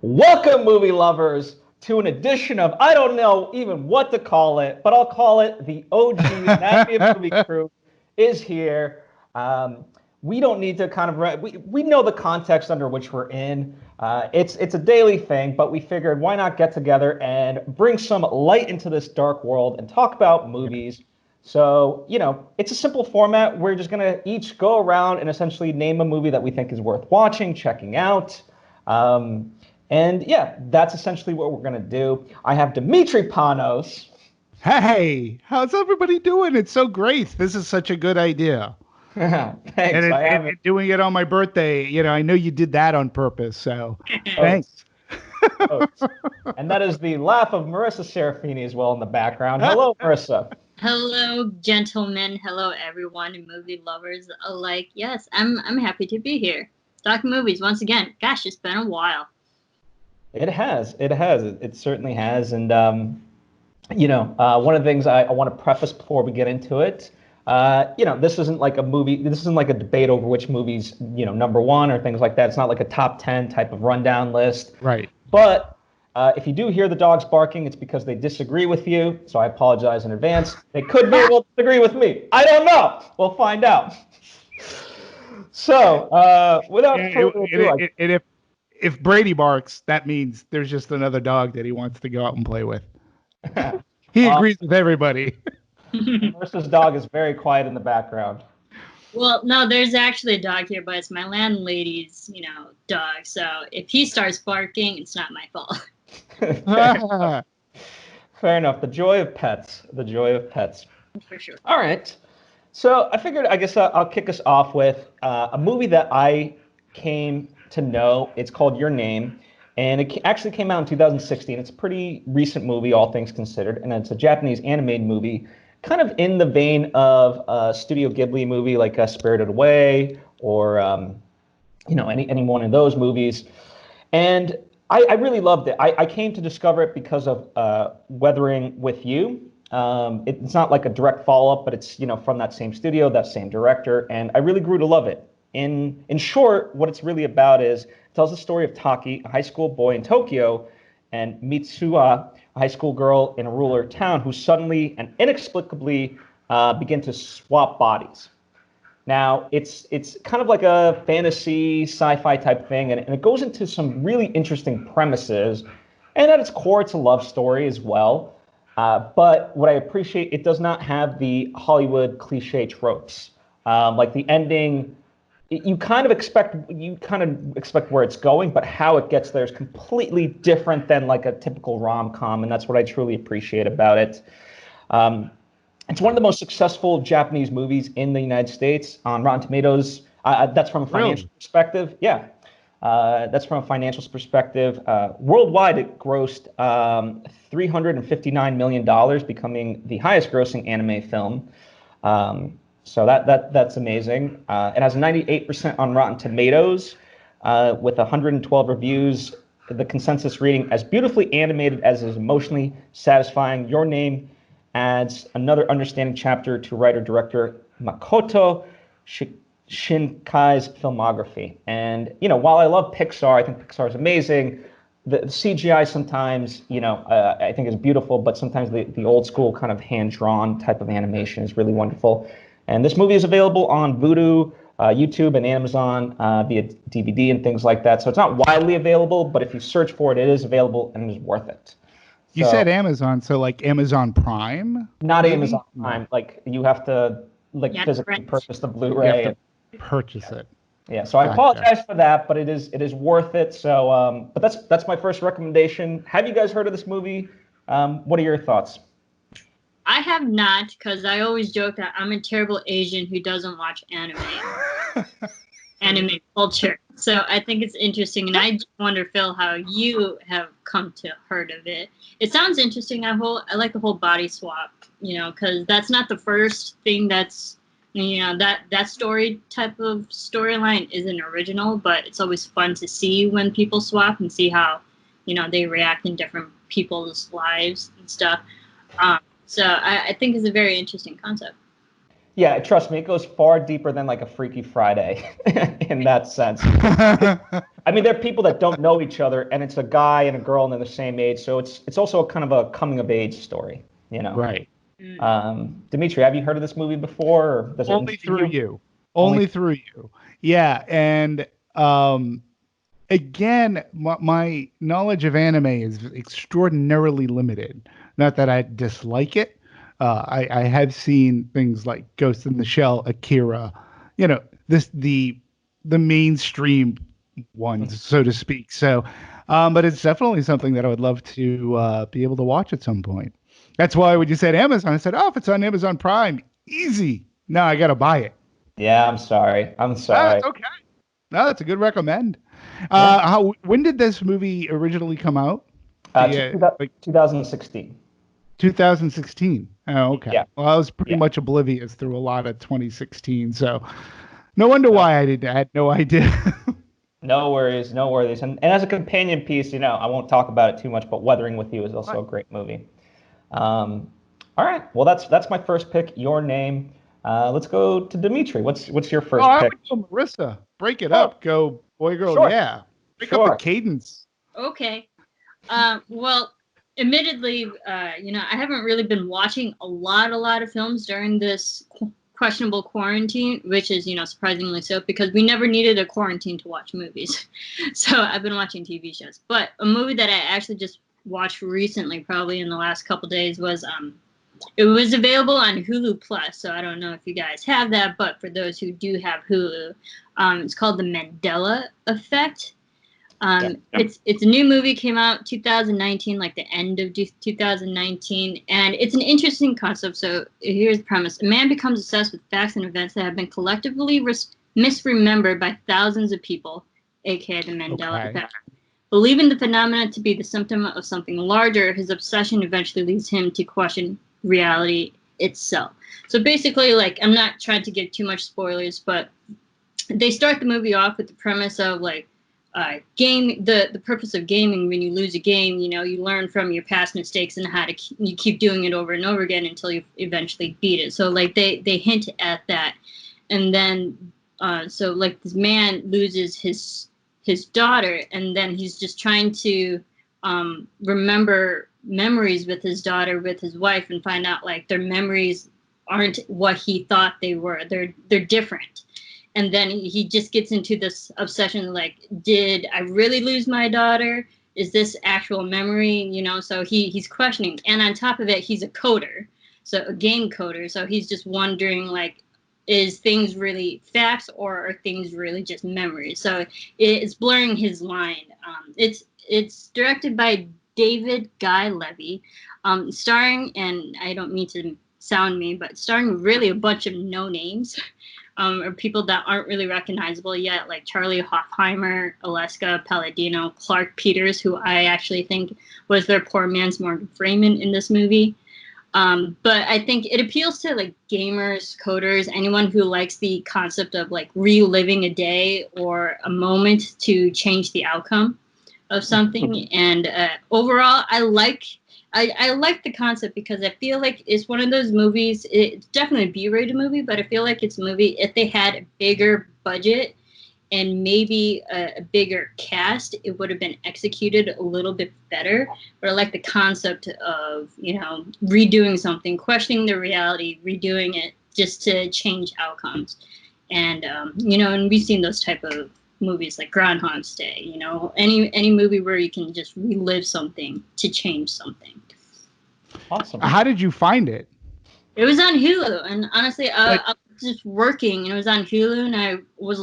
Welcome, movie lovers, to an edition of, I don't know even what to call it, but I'll call it the OG Anatomy of Movie Crew is here. We don't need to we know the context under which we're in. It's a daily thing, but we figured why not get together and bring some light into this dark world and talk about movies. So, it's a simple format. We're just going to each go around and essentially name a movie that we think is worth watching, checking out. And yeah, that's essentially what we're going to do. I have Dimitri Panos. Hey, how's everybody doing? It's so great. This is such a good idea. Thanks. And doing it on my birthday, I know you did that on purpose. So thanks. And that is the laugh of Marissa Serafini as well in the background. Hello, Marissa. Hello, gentlemen. Hello, everyone, and movie lovers alike. Yes, I'm happy to be here. Talking movies once again. Gosh, it's been a while. It has. It certainly has. And, one of the things I want to preface before we get into it, this isn't like a movie. This isn't like a debate over which movie's, number one or things like that. It's not like a top 10 type of rundown list. Right. But if you do hear the dogs barking, it's because they disagree with you. So I apologize in advance. They could very well disagree with me. I don't know. We'll find out. So without further ado, if Brady barks, that means there's just another dog that he wants to go out and play with. He agrees with everybody. Marissa's dog is very quiet in the background. Well, no, there's actually a dog here, but it's my landlady's, dog. So if he starts barking, it's not my fault. Fair enough. The joy of pets. For sure. All right. So I figured, I guess I'll kick us off with a movie that I came to know. It's called Your Name, and it actually came out in 2016. It's a pretty recent movie, all things considered, and it's a Japanese animated movie, kind of in the vein of a Studio Ghibli movie like Spirited Away or any one of those movies. And I really loved it. I came to discover it because of Weathering with You. It's not like a direct follow-up, but it's from that same studio, that same director, and I really grew to love it. In short, what it's really about is it tells the story of Taki, a high school boy in Tokyo, and Mitsuha, a high school girl in a rural town who suddenly and inexplicably begin to swap bodies. Now, it's kind of like a fantasy, sci-fi type thing, and it goes into some really interesting premises. And at its core, it's a love story as well. But what I appreciate, it does not have the Hollywood cliche tropes. Like the ending, you kind of expect where it's going, but how it gets there is completely different than like a typical rom-com, and that's what I truly appreciate about it. It's one of the most successful Japanese movies in the United States on Rotten Tomatoes. That's from a financial perspective. Yeah. That's from a financial perspective. Worldwide, it grossed $359 million, becoming the highest grossing anime film. So that's amazing. It has 98% on Rotten Tomatoes with 112 reviews. The consensus rating, as beautifully animated as is emotionally satisfying, Your Name adds another understanding chapter to writer-director Makoto Shinkai's filmography. And, while I love Pixar, I think Pixar is amazing. The CGI sometimes, I think is beautiful, but sometimes the old school kind of hand-drawn type of animation is really wonderful. And this movie is available on Vudu, YouTube, and Amazon via DVD and things like that. So it's not widely available, but if you search for it, it is available and it is worth it. You said Amazon, so like Amazon Prime? Not maybe? Amazon Prime. Like you have to physically purchase the Blu-ray. You have to purchase it. Yeah, so I apologize for that, but it is worth it. So, but that's my first recommendation. Have you guys heard of this movie? What are your thoughts? I have not, because I always joke that I'm a terrible Asian who doesn't watch anime culture. So I think it's interesting, and I just wonder, Phil, how you have come to heard of it. It sounds interesting. I like the whole body swap, because that's not the first thing that's, that story type of storyline isn't original, but it's always fun to see when people swap and see how, they react in different people's lives and stuff. So I think it's a very interesting concept. Yeah, trust me, it goes far deeper than like a Freaky Friday in that sense. I mean, there are people that don't know each other, and it's a guy and a girl, and they're the same age. So it's also kind of a coming of age story, you know. Right. Dimitri, have you heard of this movie before, or does it Only intrigue through you? you. Only Only through you. Yeah, and again, my knowledge of anime is extraordinarily limited. Not that I dislike it. I have seen things like Ghost in the Shell, Akira, you know, the mainstream ones, so to speak. So, but it's definitely something that I would love to be able to watch at some point. That's why when you said Amazon, I said, oh, if it's on Amazon Prime, easy. No, I got to buy it. Yeah, I'm sorry. I'm No, sorry. it's okay. No, that's a good recommend. Yeah. When did this movie originally come out? Like 2016. 2016. Oh, okay. Yeah, Well, I was pretty yeah. much oblivious through a lot of 2016, so no wonder No, why I had no idea. no worries, no worries. And as a companion piece, I won't talk about it too much, but Weathering with You is Right. also a great movie. Um, all right. Well, that's my first pick. Your name. Let's go to Dimitri. What's your Oh, first I pick? would go Marissa. Break it Oh, up. Go boy, girl, sure, yeah. Pick up the sure. cadence. Okay. Well, admittedly, I haven't really been watching a lot of films during this questionable quarantine, which is, surprisingly so, because we never needed a quarantine to watch movies. So I've been watching TV shows. But a movie that I actually just watched recently, probably in the last couple days, was it was available on Hulu Plus. So I don't know if you guys have that, but for those who do have Hulu, it's called The Mandela Effect. Yeah. It's a new movie, came out 2019, like the end of 2019, and it's an interesting concept. So here's the premise: a man becomes obsessed with facts and events that have been collectively misremembered by thousands of people, aka the Mandela Okay. Effect. Believing the phenomena to be the symptom of something larger, his obsession eventually leads him to question reality itself. So basically, like, I'm not trying to give too much spoilers, but they start the movie off with the premise of like game the purpose of gaming. When you lose a game, you learn from your past mistakes and how to you keep doing it over and over again until you eventually beat it. So like they hint at that. And then so like this man loses his daughter, and then he's just trying to remember memories with his daughter, with his wife, and find out like their memories aren't what he thought they were. They're different. And then he just gets into this obsession, like, did I really lose my daughter? Is this actual memory? So he's questioning. And on top of it, he's a coder, so a game coder. So he's just wondering, like, is things really facts, or are things really just memories? So it's blurring his line. It's directed by David Guy Levy, starring, and I don't mean to sound mean, but starring really a bunch of no names. Or people that aren't really recognizable yet, like Charlie Hoffheimer, Alaska Palladino, Clark Peters, who I actually think was their poor man's Morgan Freeman in this movie. But I think it appeals to like gamers, coders, anyone who likes the concept of like reliving a day or a moment to change the outcome of something. And overall, I like the concept, because I feel like it's one of those movies. It's definitely a B-rated movie, but I feel like it's a movie, if they had a bigger budget and maybe a bigger cast, it would have been executed a little bit better. But I like the concept of, redoing something, questioning the reality, redoing it just to change outcomes. And, and we've seen those type of movies like Groundhog's Day, any movie where you can just relive something to change something. Awesome. How did you find it? It was on Hulu, and honestly, I was just working, and it was on Hulu, and I was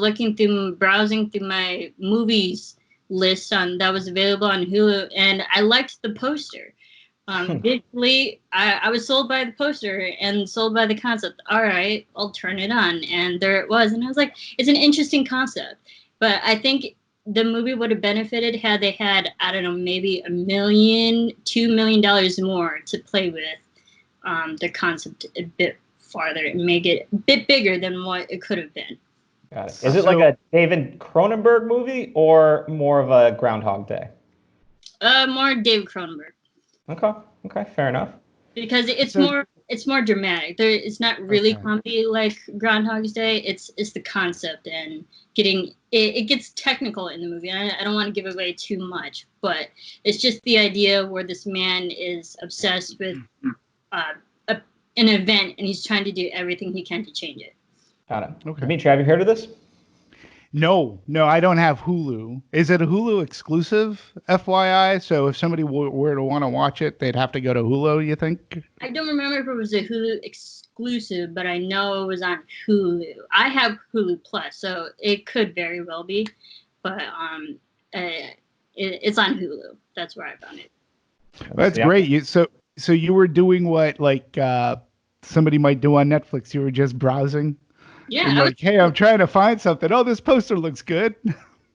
browsing through my movies list that was available on Hulu, and I liked the poster. Visually, I was sold by the poster and sold by the concept. All right, I'll turn it on, and there it was, and I was like, it's an interesting concept. But I think the movie would have benefited had they had, I don't know, maybe $1 million, $2 million more to play with the concept a bit farther and make it a bit bigger than what it could have been. Got it. Is it like a David Cronenberg movie or more of a Groundhog Day? More David Cronenberg. Okay, fair enough. Because it's So- more it's more dramatic. It's not really Okay. comedy like Groundhog's Day. It's the concept and getting it gets technical in the movie. I don't want to give away too much, but it's just the idea where this man is obsessed with uh, an event and he's trying to do everything he can to change it. Got it. Okay. Dimitri, have you heard of this? No, I don't have Hulu. Is it a Hulu exclusive, FYI? So if somebody were to want to watch it, they'd have to go to Hulu, you think? I don't remember if it was a Hulu exclusive, but I know it was on Hulu. I have Hulu Plus, so it could very well be, but it's on Hulu. That's where I found it. That's great. So you were doing what somebody might do on Netflix. You were just browsing. Yeah. And like, hey, I'm trying to find something. Oh, this poster looks good.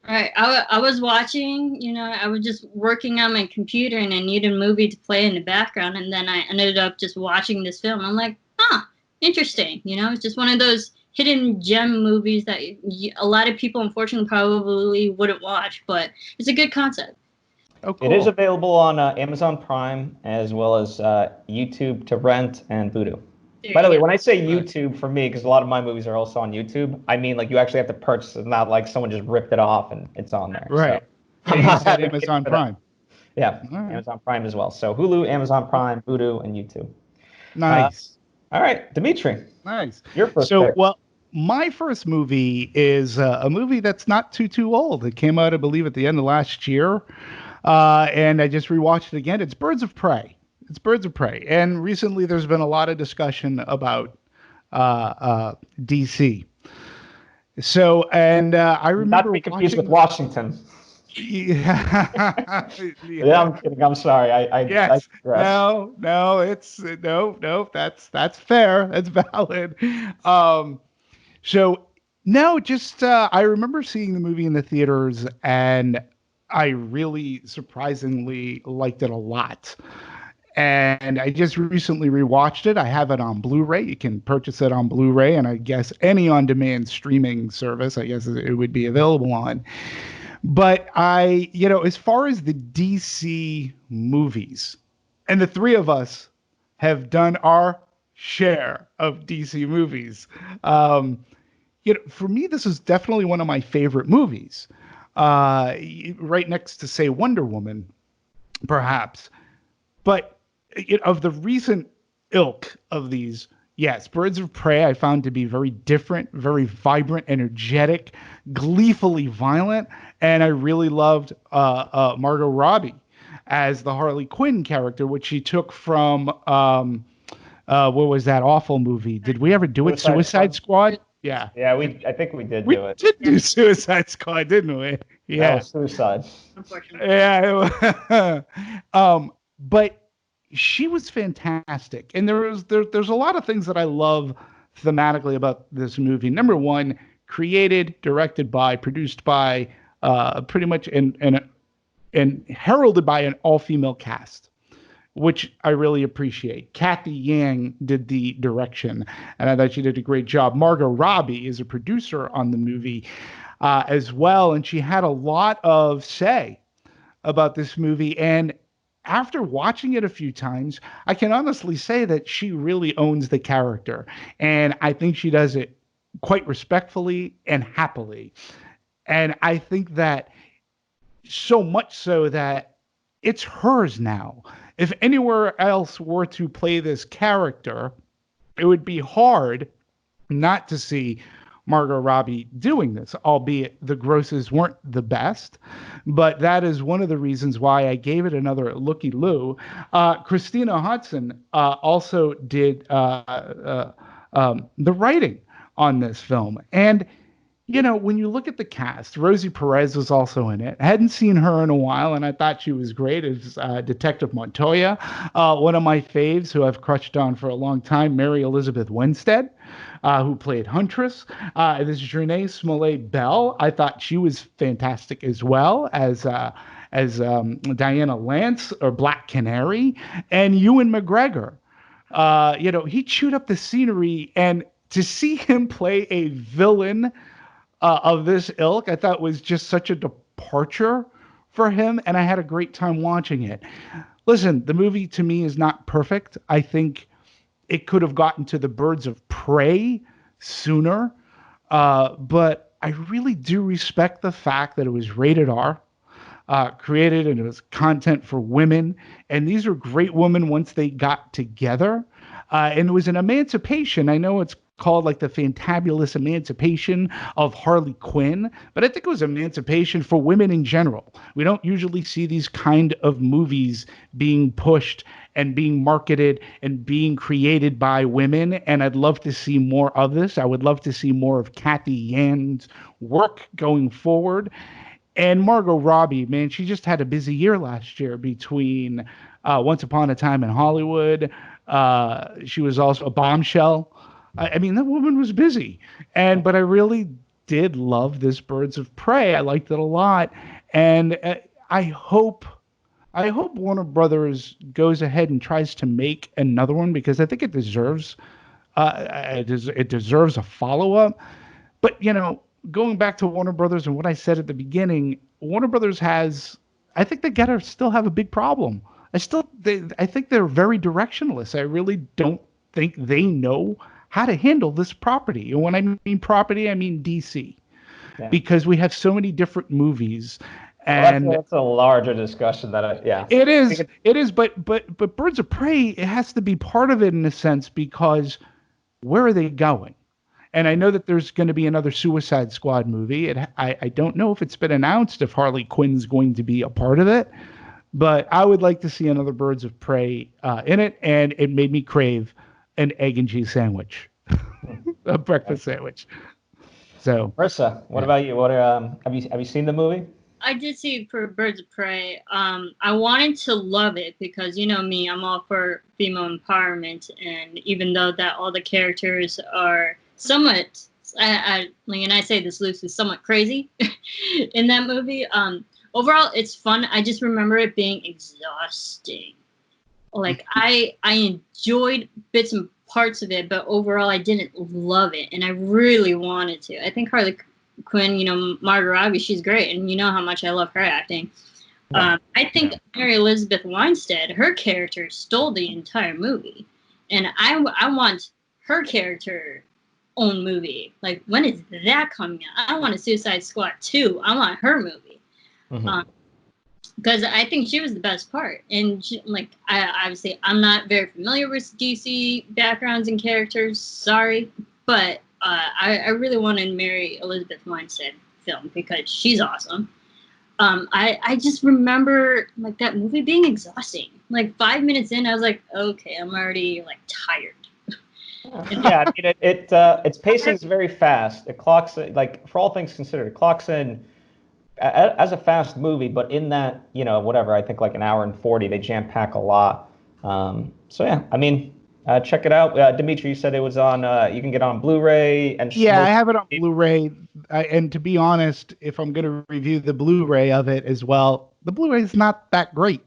Right. I was watching, I was just working on my computer and I needed a movie to play in the background. And then I ended up just watching this film. I'm like, interesting. It's just one of those hidden gem movies that a lot of people, unfortunately, probably wouldn't watch. But it's a good concept. Oh, cool. It is available on Amazon Prime as well as YouTube to rent and Vudu. By the way, when I say YouTube for me, because a lot of my movies are also on YouTube, I mean like you actually have to purchase it, not like someone just ripped it off and it's on there. Right. So, You said Amazon Prime. Yeah, right. Amazon Prime as well. So Hulu, Amazon Prime, Vudu, and YouTube. Nice. All right, Dimitri. Nice. Your first pick. Well, my first movie is a movie that's not too old. It came out, I believe, at the end of last year. And I just rewatched it again. It's Birds of Prey. And recently there's been a lot of discussion about DC. So, and I remember not to be confused with Washington. Yeah. Yeah, I'm kidding. I'm sorry. Yes. No, that's fair. That's valid. So no, just I remember seeing the movie in the theaters and I really surprisingly liked it a lot. And I just recently rewatched it. I have it on Blu-ray. You can purchase it on Blu-ray, and I guess any on-demand streaming service, I guess it would be available on. But as far as the DC movies, and the three of us have done our share of DC movies. For me, this is definitely one of my favorite movies. Right next to, say, Wonder Woman, perhaps. But of the recent ilk of these, yes, Birds of Prey I found to be very different, very vibrant, energetic, gleefully violent, and I really loved Margot Robbie as the Harley Quinn character, which she took from what was that awful movie? Did we ever do it? Suicide Squad? Yeah. Yeah, I think we did do it. We did do Suicide Squad, didn't we? Yeah. That was Suicide. Unfortunately. Yeah. But she was fantastic. And there's a lot of things that I love thematically about this movie. Number one, created, directed by, produced by, pretty much and heralded by an all-female cast, which I really appreciate. Kathy Yang did the direction, and I thought she did a great job. Margot Robbie is a producer on the movie as well, and she had a lot of say about this movie. And after watching it a few times, I can honestly say that she really owns the character, and I think she does it quite respectfully and happily. And I think that so much so that it's hers now. If anywhere else were to play this character, it would be hard not to see Margot Robbie doing this, albeit the grosses weren't the best. But that is one of the reasons why I gave it another looky-loo. Christina Hodson also did the writing on this film. And when you look at the cast, Rosie Perez was also in it. I hadn't seen her in a while, and I thought she was great as Detective Montoya. One of my faves, who I've crushed on for a long time, Mary Elizabeth Winstead, who played Huntress. This is Renee Smollett-Bell. I thought she was fantastic as well as Diana Lance, or Black Canary, and Ewan McGregor. He chewed up the scenery, and to see him play a villain of this ilk, I thought was just such a departure for him, and I had a great time watching it. Listen, the movie to me is not perfect. I think it could have gotten to the Birds of Prey sooner. But I really do respect the fact that it was rated R, created, and it was content for women. And these are great women once they got together. And it was an emancipation. I know it's called like the fantabulous emancipation of Harley Quinn, but I think it was emancipation for women in general. We don't usually see these kind of movies being pushed and being marketed and being created by women. And I'd love to see more of this. I would love to see more of Kathy Yan's work going forward. And Margot Robbie, man, she just had a busy year last year between Once Upon a Time in Hollywood. She was also a Bombshell. I mean, that woman was busy. But I really did love this Birds of Prey. I liked it a lot. And I hope Warner Brothers goes ahead and tries to make another one, because I think it deserves it deserves a follow-up. But, going back to Warner Brothers and what I said at the beginning, Warner Brothers I think they gotta still have a big problem. I think they're very directionless. I really don't think they know how to handle this property. And when I mean property, I mean DC, because we have so many different movies. And that's a larger discussion it is. But Birds of Prey, it has to be part of it in a sense, because where are they going? And I know that there's going to be another Suicide Squad movie. I don't know if it's been announced if Harley Quinn's going to be a part of it, but I would like to see another Birds of Prey in it. And it made me crave an egg and cheese sandwich, a breakfast sandwich. So, Marissa, what about you? What have you seen the movie? I did see for Birds of Prey. I wanted to love it because, you know me, I'm all for female empowerment, and even though that all the characters are somewhat, and I say this loosely, somewhat crazy in that movie. Overall, it's fun. I just remember it being exhausting. Like I enjoyed bits and parts of it, but overall, I didn't love it, and I really wanted to. I think Harley Quinn, Margot Robbie, she's great, and you know how much I love her acting. I think Mary Elizabeth Winstead, her character stole the entire movie, and I want her character own movie. Like, when is that coming out? I want a Suicide Squad 2. I want her movie. Because I think she was the best part. And obviously, I'm not very familiar with DC backgrounds and characters. Sorry, but I really wanted Mary Elizabeth Winstead film because she's awesome. I just remember that movie being exhausting. 5 minutes in, I was like, okay, I'm already tired. Yeah, I mean, its pacing is very fast. It clocks for all things considered, it clocks in as a fast movie, but in that, whatever, I think an hour and 40, they jam pack a lot. So yeah, I mean, check it out. Dimitri, you said it was on, you can get on Blu-ray and I have it on Blu-ray. And to be honest, if I'm going to review the Blu-ray of it as well, the Blu-ray is not that great.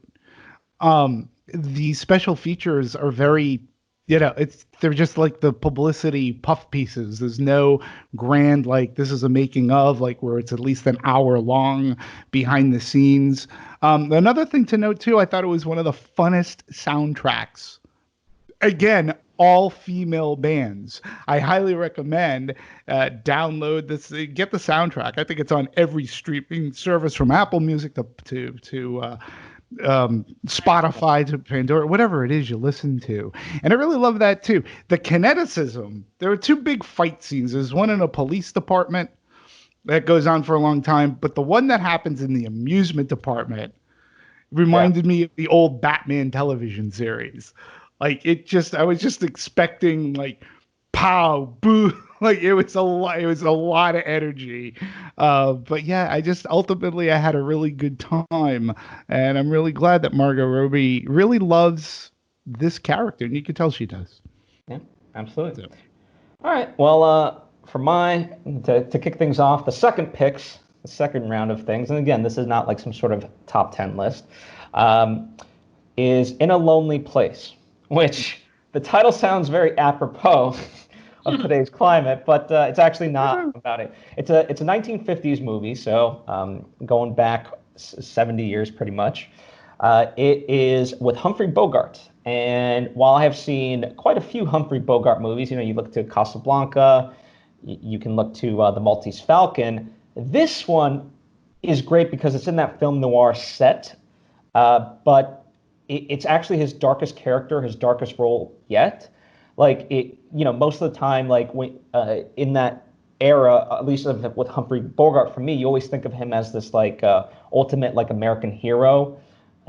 The special features are very, they're just like the publicity puff pieces. There's no grand, this is a making of, where it's at least an hour long behind the scenes. Another thing to note too, I thought it was one of the funnest soundtracks. Again, all female bands. I highly recommend download this, get the soundtrack. I think it's on every streaming service from Apple Music to Spotify to Pandora, whatever it is you listen to. And I really love that too. The kineticism. There are two big fight scenes. There's one in a police department that goes on for a long time, but the one that happens in the amusement reminded me of the old Batman television series. I was just expecting pow, boo. It was a lot of energy. But yeah, ultimately I had a really good time, and I'm really glad that Margot Robbie really loves this character, and you can tell she does. Yeah, absolutely. So. All right. Well, for to kick things off, the second round of things, and again, this is not some sort of top 10 list, is In a Lonely Place, which the title sounds very apropos of today's climate, but it's actually not about it. It's a 1950s movie, so going back 70 years pretty much. It is with Humphrey Bogart, And while I have seen quite a few Humphrey Bogart movies, you look to Casablanca, you can look to The Maltese Falcon. This one is great because it's in that film noir set, but it's actually his darkest character, his darkest role yet. Like most of the time, like in that era, at least with Humphrey Bogart, for me, you always think of him as this like ultimate like American hero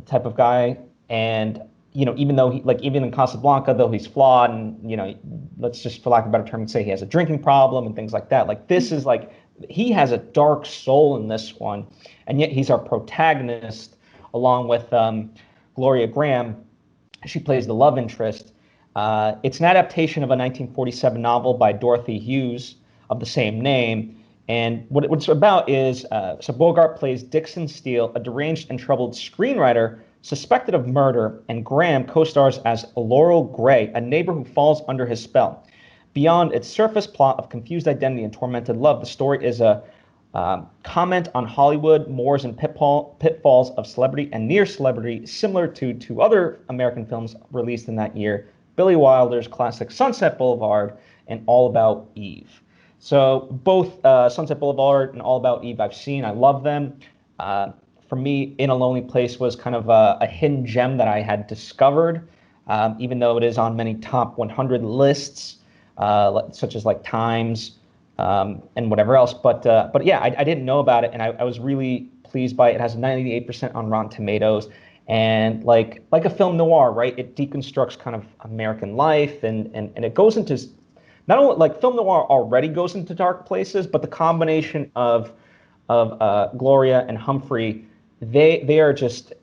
type of guy. And even though even in Casablanca, though he's flawed, and let's just for lack of a better term say he has a drinking problem and things like that. Like this is like he has a dark soul in this one, and yet he's our protagonist along with Gloria Graham. She plays the love interest. It's an adaptation of a 1947 novel by Dorothy Hughes of the same name. And what it's about is so Bogart plays Dixon Steele, a deranged and troubled screenwriter suspected of murder, and Graham co-stars as Laurel Gray, a neighbor who falls under his spell. Beyond its surface plot of confused identity and tormented love, the story is a comment on Hollywood, mores and pitfalls of celebrity and near celebrity, similar to other American films released in that year, Billy Wilder's classic Sunset Boulevard and All About Eve. So both Sunset Boulevard and All About Eve I've seen. I love them. For me, In a Lonely Place was kind of a hidden gem that I had discovered, even though it is on many top 100 lists, such as like Times and whatever else. But yeah, I didn't know about it, and I was really pleased by it. It has 98% on Rotten Tomatoes, and like a film noir, right? It deconstructs kind of American life, and it goes into not only like film noir already goes into dark places, but the combination of Gloria and Humphrey, they are just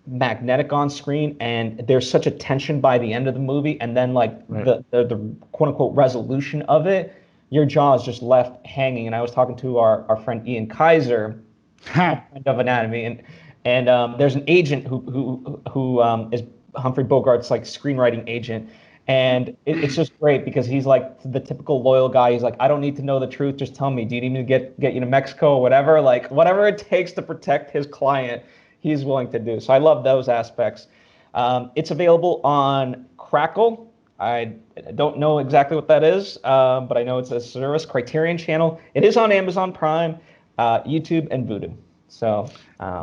magnetic on screen, and there's such a tension by the end of the movie, and then like right. the quote unquote resolution of it, your jaw is just left hanging. And I was talking to our friend Ian Kaiser, friend of Anatomy, and there's an agent who is Humphrey Bogart's like screenwriting agent. And it's just great because he's like the typical loyal guy. He's like, I don't need to know the truth. Just tell me, do you need me to get you to Mexico or whatever? Like whatever it takes to protect his client, he's willing to do. So I love those aspects. It's available on Crackle. I don't know exactly what that is, but I know it's a service, Criterion Channel. It is on Amazon Prime, YouTube, and Vudu. So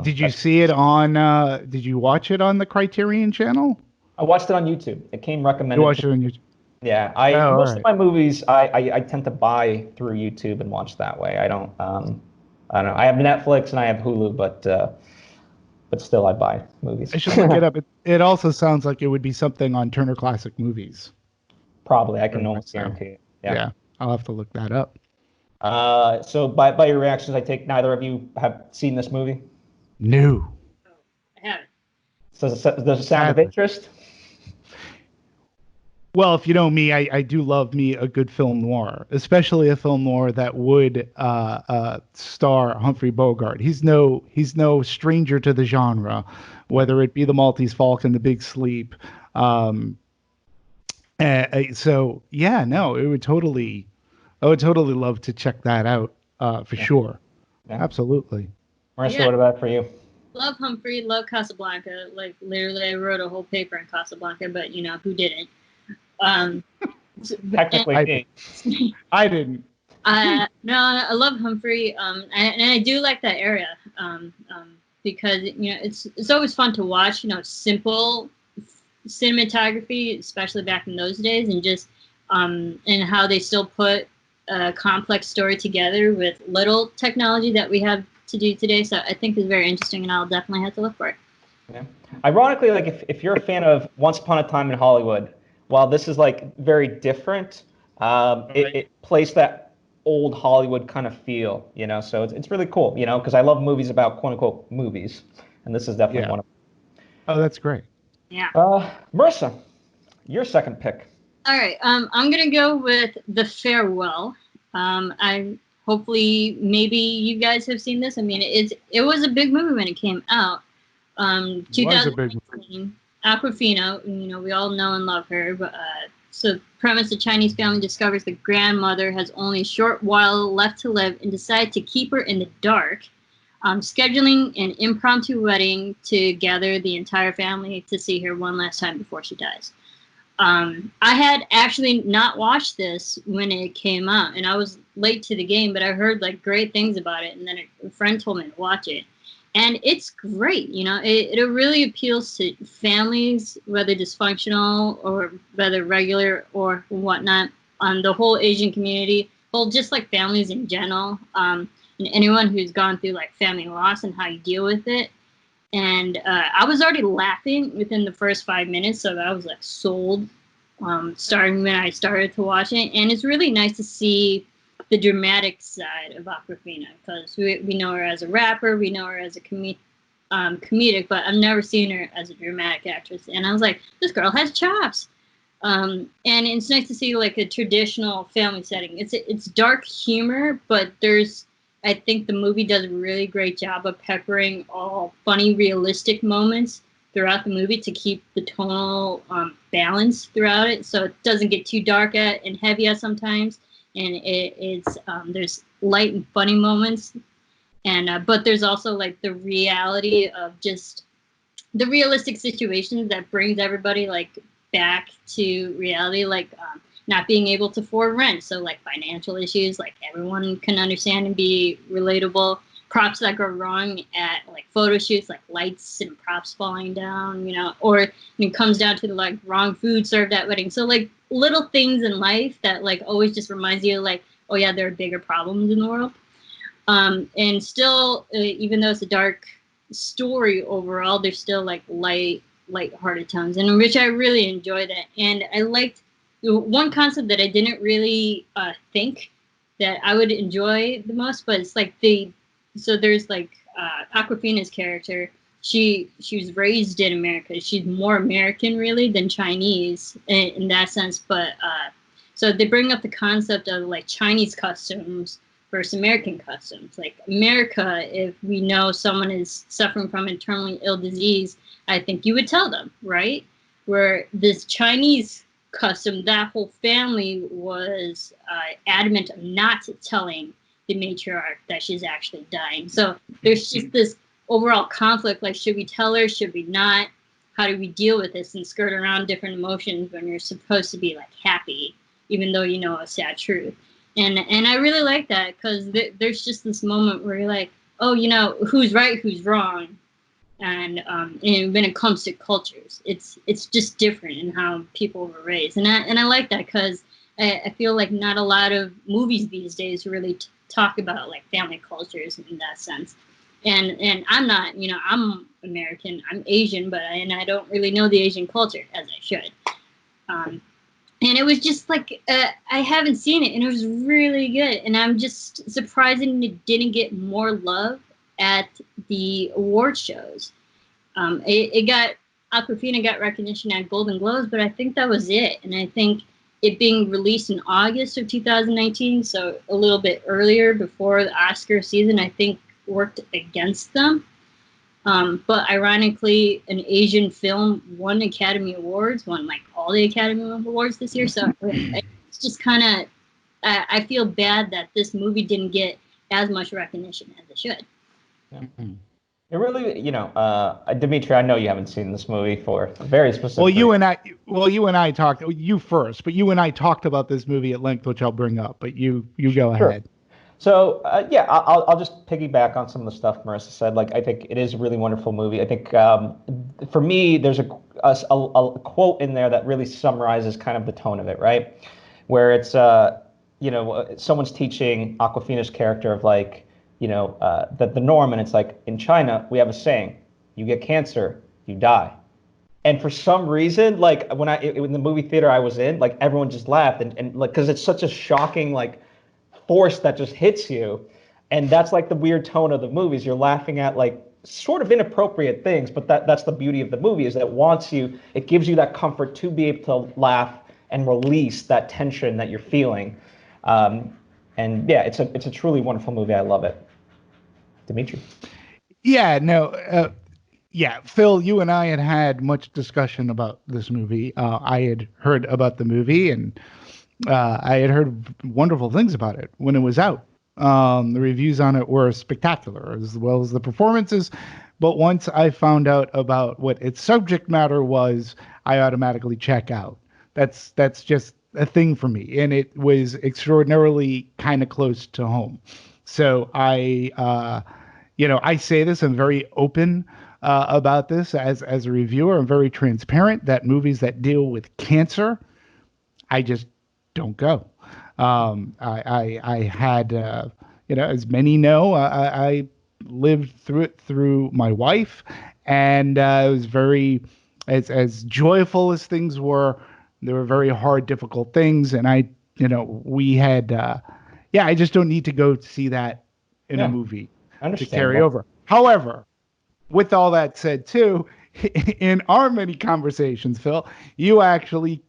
did you see it on, did you watch it on the Criterion Channel? I watched it on YouTube. It came recommended. You watched it on YouTube? Yeah, most of my movies I tend to buy through YouTube and watch that way. I don't know. I have Netflix and I have Hulu, but still I buy movies. I should look it up. It also sounds like it would be something on Turner Classic Movies. Probably, I can almost guarantee it. Yeah, I'll have to look that up. So by your reactions, I take neither of you have seen this movie? No. I haven't. So does it sound of interest? Well, if you know me, I do love me a good film noir, especially a film noir that would star Humphrey Bogart. He's no stranger to the genre, whether it be The Maltese Falcon, The Big Sleep. So yeah, no, I would totally love to check that out for sure. Yeah. Absolutely. Marissa, what about for you? Love Humphrey, love Casablanca. Like literally, I wrote a whole paper in Casablanca, but who didn't? Technically, I didn't. No, I love Humphrey, and I do like that area because it's always fun to watch. Simple cinematography, especially back in those days, and just and how they still put a complex story together with little technology that we have to do today. So I think it's very interesting, and I'll definitely have to look for it. Yeah. Ironically, like if you're a fan of Once Upon a Time in Hollywood, while this is like very different, it plays that old Hollywood kind of feel, so it's really cool, because I love movies about quote unquote movies, and this is definitely one of them. Oh, that's great. Yeah. Marissa, your second pick. All right. I'm gonna go with The Farewell. I hopefully maybe you guys have seen this. I mean, it was a big movie when it came out. 2019. Awkwafina, we all know and love her. But so, premise: a Chinese family discovers the grandmother has only a short while left to live and decide to keep her in the dark. scheduling an impromptu wedding to gather the entire family to see her one last time before she dies. I had actually not watched this when it came out, and I was late to the game, but I heard like great things about it, and then a friend told me to watch it, and it's great. You know, it really appeals to families, whether dysfunctional or whether regular or whatnot. The whole Asian community, well, just like families in general, and anyone who's gone through like family loss and how you deal with it. And I was already laughing within the first 5 minutes, so I was like sold, starting when I started to watch it. And it's really nice to see the dramatic side of Awkwafina, because we know her as a rapper, we know her as a comedic, but I've never seen her as a dramatic actress. And I was like, this girl has chops. And it's nice to see like a traditional family setting. It's dark humor, but I think the movie does a really great job of peppering all funny, realistic moments throughout the movie to keep the tonal balance throughout it, so it doesn't get too dark and heavy at sometimes. And it's there's light and funny moments, and but there's also like the reality of just the realistic situations that brings everybody like back to reality, like not being able to afford rent. So like financial issues, like everyone can understand and be relatable. Props that go wrong at like photo shoots, like lights and props falling down, you know, or it comes down to the like wrong food served at weddings. So like little things in life that like always just reminds you like, oh yeah, there are bigger problems in the world. And still, even though it's a dark story overall, there's still like light-hearted tones, and which I really enjoy that. And I liked one concept that I didn't really think that I would enjoy the most, but it's like so there's like Awkwafina's character. She was raised in America. She's more American really than Chinese in that sense. But so they bring up the concept of like Chinese customs versus American customs. Like America, if we know someone is suffering from a terminally ill disease, I think you would tell them, right? Where this Chinese custom, that whole family was adamant of not telling the matriarch that she's actually dying. So there's just this overall conflict, like should we tell her, should we not? How do we deal with this and skirt around different emotions when you're supposed to be like happy, even though you know a sad truth? And I really like that, because there's just this moment where you're like, oh, you know, who's right, who's wrong? And when it comes to cultures, it's just different in how people were raised, and I like that, because I feel like not a lot of movies these days really talk about like family cultures in that sense. And I'm not, you know, I'm American, I'm Asian, but I don't really know the Asian culture as I should. And it was just like I haven't seen it, and it was really good, and I'm just surprised it didn't get more love at the award shows. Awkwafina got recognition at Golden Globes, but I think that was it. And I think it being released in August of 2019, so a little bit earlier before the Oscar season, I think worked against them. But ironically, an Asian film won Academy Awards, won like all the Academy Awards this year. So it's just kind of, I feel bad that this movie didn't get as much recognition as it should. Yeah. It really, you know, Dimitri, I know you haven't seen this movie for a very specific. Well, you and I talked. You first, but you and I talked about this movie at length, which I'll bring up. But you go Sure. ahead. So yeah, I'll just piggyback on some of the stuff Marissa said. Like, I think it is a really wonderful movie. I think for me, there's a quote in there that really summarizes kind of the tone of it, right? Where it's you know, someone's teaching Awkwafina's character of like, you know, the norm, and it's like, in China we have a saying: you get cancer, you die. And for some reason, like in the movie theater I was in, like everyone just laughed, and like, because it's such a shocking like force that just hits you. And that's like the weird tone of the movies. You're laughing at like sort of inappropriate things, but that's the beauty of the movie, is that it gives you that comfort to be able to laugh and release that tension that you're feeling. And yeah, it's a truly wonderful movie. I love it. Dimitri. Yeah, no, yeah, Phil, you and I had much discussion about this movie. I had heard about the movie, and I had heard wonderful things about it when it was out. The reviews on it were spectacular, as well as the performances. But once I found out about what its subject matter was, I automatically check out. That's just a thing for me, and it was extraordinarily kind of close to home. So I say this. I'm very open about this as a reviewer. I'm very transparent that movies that deal with cancer, I just don't go. I had, as many know, I lived through it through my wife, and it was very, as joyful as things were, there were very hard, difficult things, and we had, I just don't need to go see that in a Yeah, movie to carry understandable. over. However, with all that said, too, in our many conversations, Phil, you actually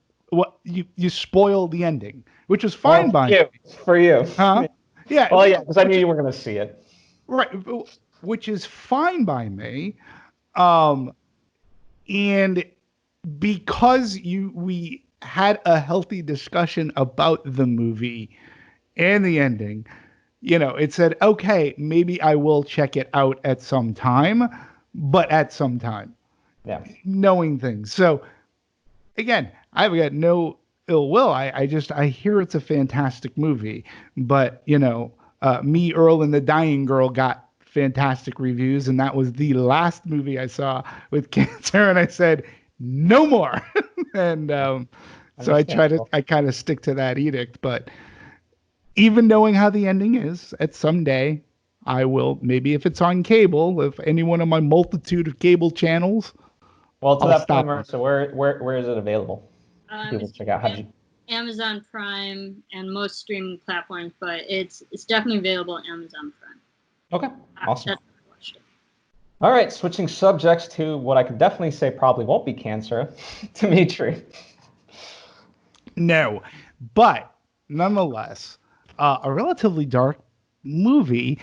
you spoiled the ending, which was fine Well, by me, for you. huh? Yeah, Well, yeah, because I knew which you were going to see it. right, which is fine by me. Um, and because we had a healthy discussion about the movie and the ending, it said, okay, maybe I will check it out at some time, but at some time, Yeah. knowing things. So again, I've got no ill will. I hear it's a fantastic movie, but me, Earl, and the Dying Girl got fantastic reviews, and that was the last movie I saw with cancer, and I said no more. And so Understandable. I kind of stick to that edict. But even knowing how the ending is, at some day I will, maybe if it's on cable, if any one of my multitude of cable channels, Well, to I'll that point, stop on. Marissa, where is it available? People It's check out. How did you? Amazon Prime and most streaming platforms, but it's definitely available on Amazon Prime. Okay, awesome. That's where I watched it. All right, switching subjects to what I could definitely say probably won't be cancer. Dimitri. No, but nonetheless, a relatively dark movie.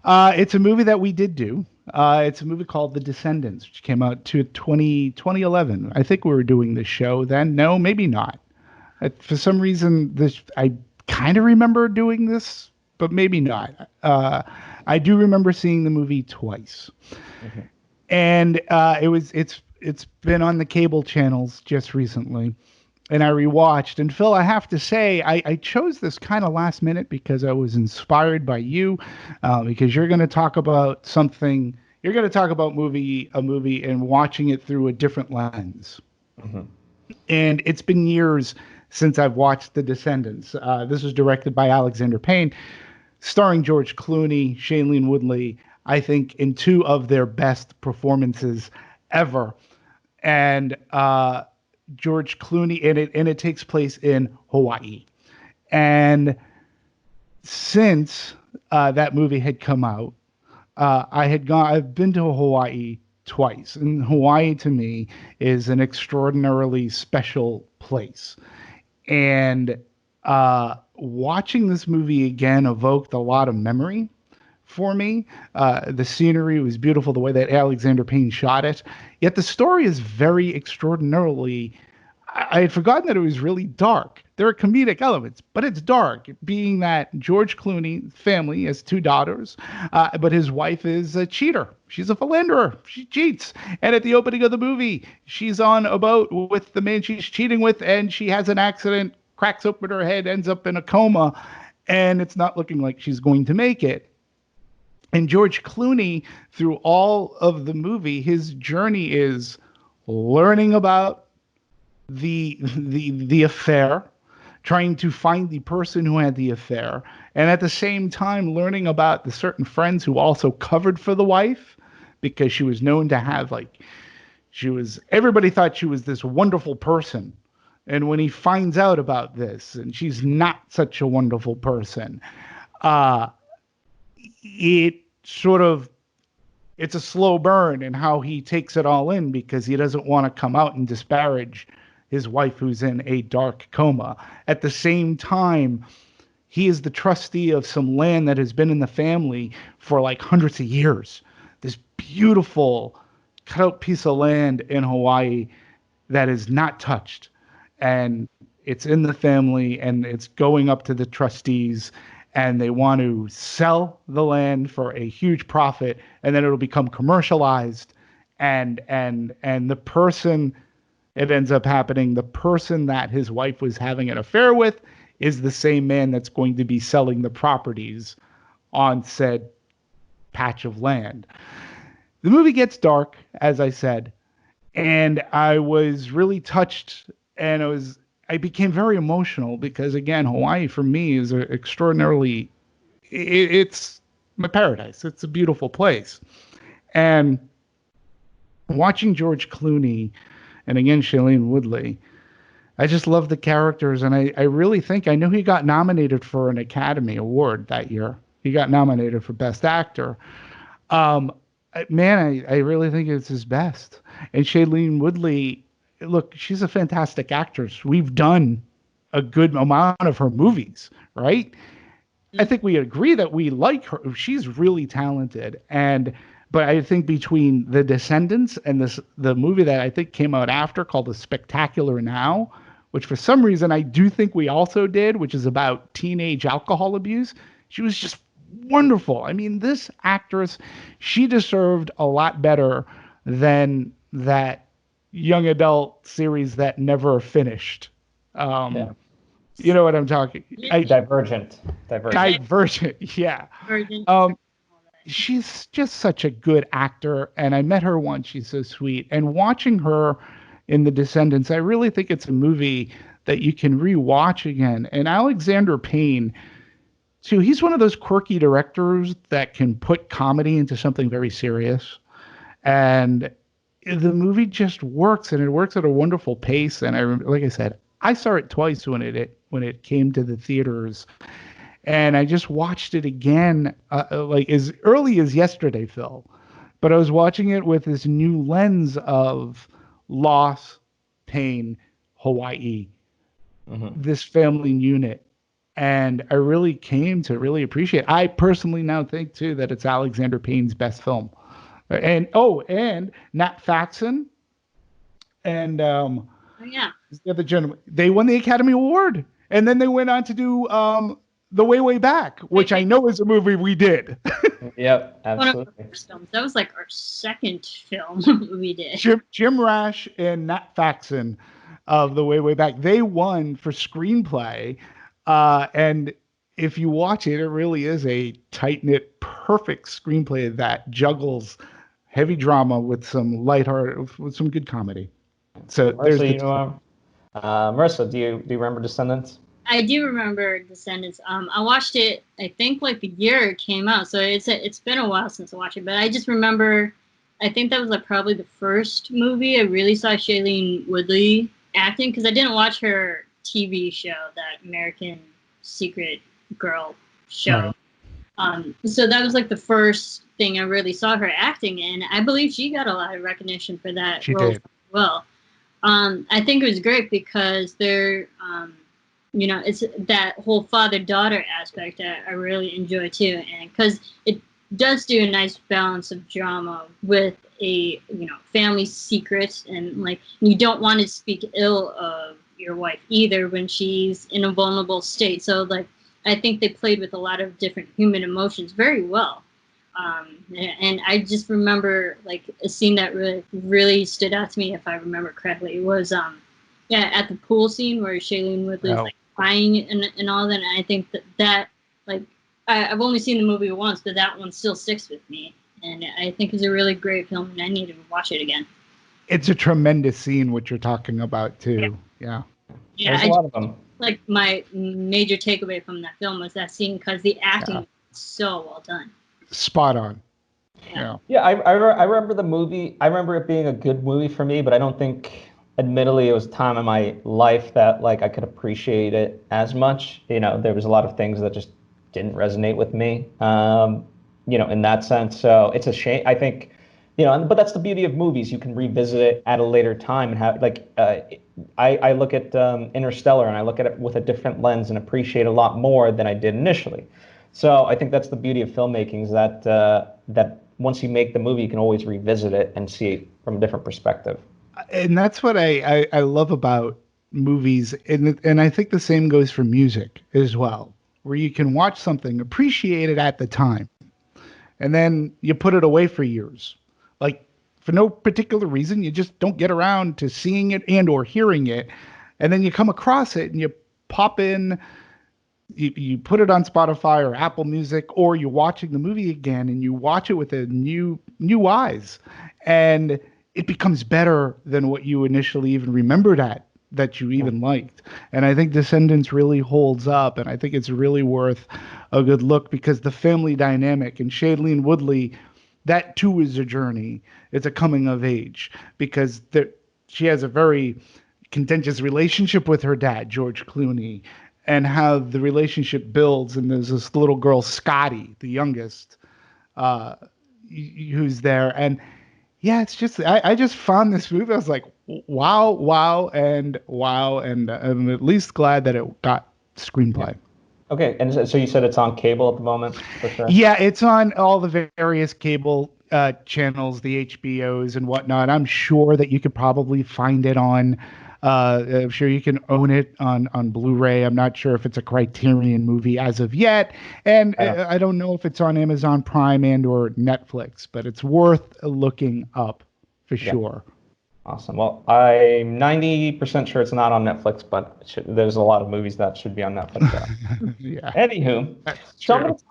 It's a movie that we did do. It's a movie called The Descendants, which came out to 2011. I think we were doing this show then. No, maybe not. For some reason, this I kind of remember doing this, but maybe not. I do remember seeing the movie twice, Mhm. and it's been on the cable channels just recently, and I rewatched. And Phil, I have to say, I chose this kind of last minute because I was inspired by you, because you're going to talk about something. You're going to talk about a movie, and watching it through a different lens. Mhm. And it's been years since I've watched The Descendants. This was directed by Alexander Payne, starring George Clooney, Shailene Woodley. I think in two of their best performances ever. And George Clooney in it, and it takes place in Hawaii. And since that movie had come out, I've been to Hawaii twice, and Hawaii to me is an extraordinarily special place. And watching this movie again evoked a lot of memory for me. The scenery was beautiful, the way that Alexander Payne shot it. Yet the story is very extraordinarily. I had forgotten that it was really dark. There are comedic elements, but it's dark, being that George Clooney family has two daughters, but his wife is a cheater. She's a philanderer. She cheats. And at the opening of the movie, she's on a boat with the man she's cheating with, and she has an accident, cracks open her head, ends up in a coma, and it's not looking like she's going to make it. And George Clooney, through all of the movie, his journey is learning about the affair, trying to find the person who had the affair, and at the same time learning about the certain friends who also covered for the wife, because she was known to have, like, she was, everybody thought she was this wonderful person. And when he finds out about this, and she's not such a wonderful person, uh, it sort of it's a slow burn in how he takes it all in, because he doesn't want to come out and disparage his wife who's in a dark coma. At the same time, he is the trustee of some land that has been in the family for like hundreds of years. This beautiful cut out piece of land in Hawaii that is not touched. And it's in the family, and it's going up to the trustees. and they want to sell the land for a huge profit, and then it'll become commercialized, and the person, it ends up happening, the person that his wife was having an affair with is the same man that's going to be selling the properties on said patch of land. The movie gets dark, as I said, and I was really touched, and I became very emotional because, again, Hawaii for me is a extraordinarily, it's my paradise. It's a beautiful place. And watching George Clooney and, again, Shailene Woodley, I just love the characters. And I really think, I know he got nominated for an Academy Award that year. He got nominated for Best Actor. Man, I really think it's his best. And Shailene Woodley, look, she's a fantastic actress. We've done a good amount of her movies, right? I think we agree that we like her. She's really talented. But I think between The Descendants and the movie that I think came out after called The Spectacular Now, which for some reason I do think we also did, which is about teenage alcohol abuse, she was just wonderful. I mean, this actress, she deserved a lot better than that young adult series that never finished. Yeah. You know what I'm talking? Divergent. Divergent, yeah. She's just such a good actor, and I met her once. She's so sweet. And watching her in The Descendants, I really think it's a movie that you can rewatch again. And Alexander Payne, too, he's one of those quirky directors that can put comedy into something very serious. And the movie just works, and it works at a wonderful pace. And like I said, I saw it twice when it came to the theaters. And I just watched it again, like as early as yesterday, Phil. But I was watching it with this new lens of loss, pain, Hawaii, this family unit. And I really came to really appreciate it. I personally now think, too, that it's Alexander Payne's best film. And Nat Faxon and Oh, yeah. the other gentleman, they won the Academy Award. And then they went on to do The Way Back, which I know is a movie we did. Yep, One of absolutely. our first films. That was like our second film we did. Jim Rash and Nat Faxon of The Way Back, they won for screenplay. And if you watch it, it really is a tight-knit, perfect screenplay that juggles heavy drama with some lighthearted, with some good comedy. So there's Marissa, Marissa, do you remember Descendants? I do remember Descendants. I watched it, I think, like the year it came out. So it's been a while since I watched it. But I just remember, I think that was like probably the first movie I really saw Shailene Woodley acting, because I didn't watch her TV show, that American Secret Girl show. Right. So that was like the first thing I really saw her acting in. I believe she got a lot of recognition for that role as well. I think it was great because they're, it's that whole father-daughter aspect that I really enjoy too, and because it does do a nice balance of drama with a family secret, and like you don't want to speak ill of your wife either when she's in a vulnerable state. So like I think they played with a lot of different human emotions very well. And I just remember like a scene that really stood out to me, if I remember correctly, was at the pool scene where Shailene Woodley's like crying and all that. And I think that like I've only seen the movie once, but that one still sticks with me. And I think it's a really great film, and I need to watch it again. It's a tremendous scene, what you're talking about too. Yeah. There's a lot of them. Like my major takeaway from that film was that scene, because the acting was so well done. Spot on. Yeah. I remember the movie. I remember it being a good movie for me, but I don't think, admittedly, it was a time in my life that like I could appreciate it as much. There was a lot of things that just didn't resonate with me. In that sense. So it's a shame. I think, but that's the beauty of movies. You can revisit it at a later time and have like. I look at Interstellar, and I look at it with a different lens and appreciate a lot more than I did initially. So I think that's the beauty of filmmaking, is that once you make the movie, you can always revisit it and see it from a different perspective. And that's what I love about movies. And I think the same goes for music as well. where you can watch something, appreciate it at the time, and then you put it away for years. Like for no particular reason, you just don't get around to seeing it and or hearing it. And then you come across it and you pop in, you put it on Spotify or Apple Music, or you're watching the movie again and you watch it with a new eyes. And it becomes better than what you initially even remembered that you even liked. And I think Descendants really holds up, and I think it's really worth a good look because the family dynamic and Shailene Woodley, that too is a journey. It's a coming of age because she has a very contentious relationship with her dad, George Clooney, and how the relationship builds. And there's this little girl, Scotty, the youngest, uh, who's there. And yeah, it's just I just found this movie. I was like, wow, wow, and wow, and I'm at least glad that it got screenplay. Okay, and so you said it's on cable at the moment, for sure? Yeah, it's on all the various cable channels, the HBOs and whatnot. I'm sure that you could probably find it on. I'm sure you can own it on Blu-ray. I'm not sure if it's a Criterion movie as of yet, and I don't know if it's on Amazon Prime and or Netflix, but it's worth looking up for sure. Awesome. Well, I'm 90% sure it's not on Netflix, but there's a lot of movies that should be on Netflix. Yeah. Anywho, so I'm going to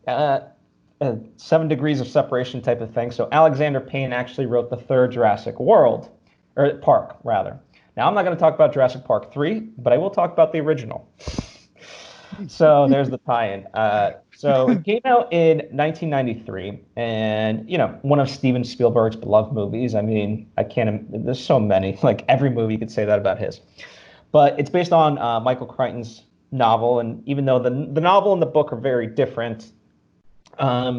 tie in a 7 degrees of separation type of thing. So Alexander Payne actually wrote the third Jurassic Park, rather. Now, I'm not going to talk about Jurassic Park 3, but I will talk about the original. So there's the tie-in. So it came out in 1993, and one of Steven Spielberg's beloved movies. I mean, there's so many. Like every movie you could say that about his. But it's based on Michael Crichton's novel, and even though the novel and the book are very different, I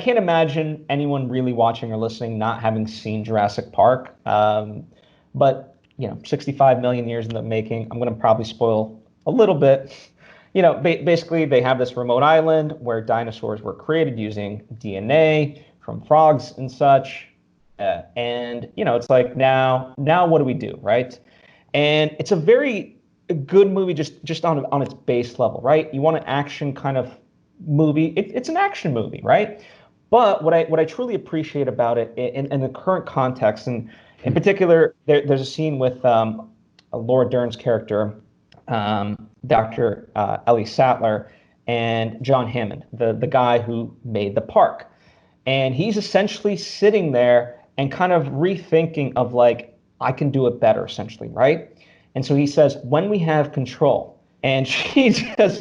can't imagine anyone really watching or listening not having seen Jurassic Park. But 65 million years in the making. I'm going to probably spoil a little bit. Basically they have this remote island where dinosaurs were created using DNA from frogs and such. And it's like now what do we do, right? And it's a very good movie just on its base level, right? You want an action kind of movie. It's an action movie, right? But what I truly appreciate about it in the current context, and in particular, there's a scene with Laura Dern's character, Dr. Ellie Sattler, and John Hammond, the guy who made the park. And he's essentially sitting there and kind of rethinking of like, I can do it better, essentially, right? And so he says, when we have control, and she gets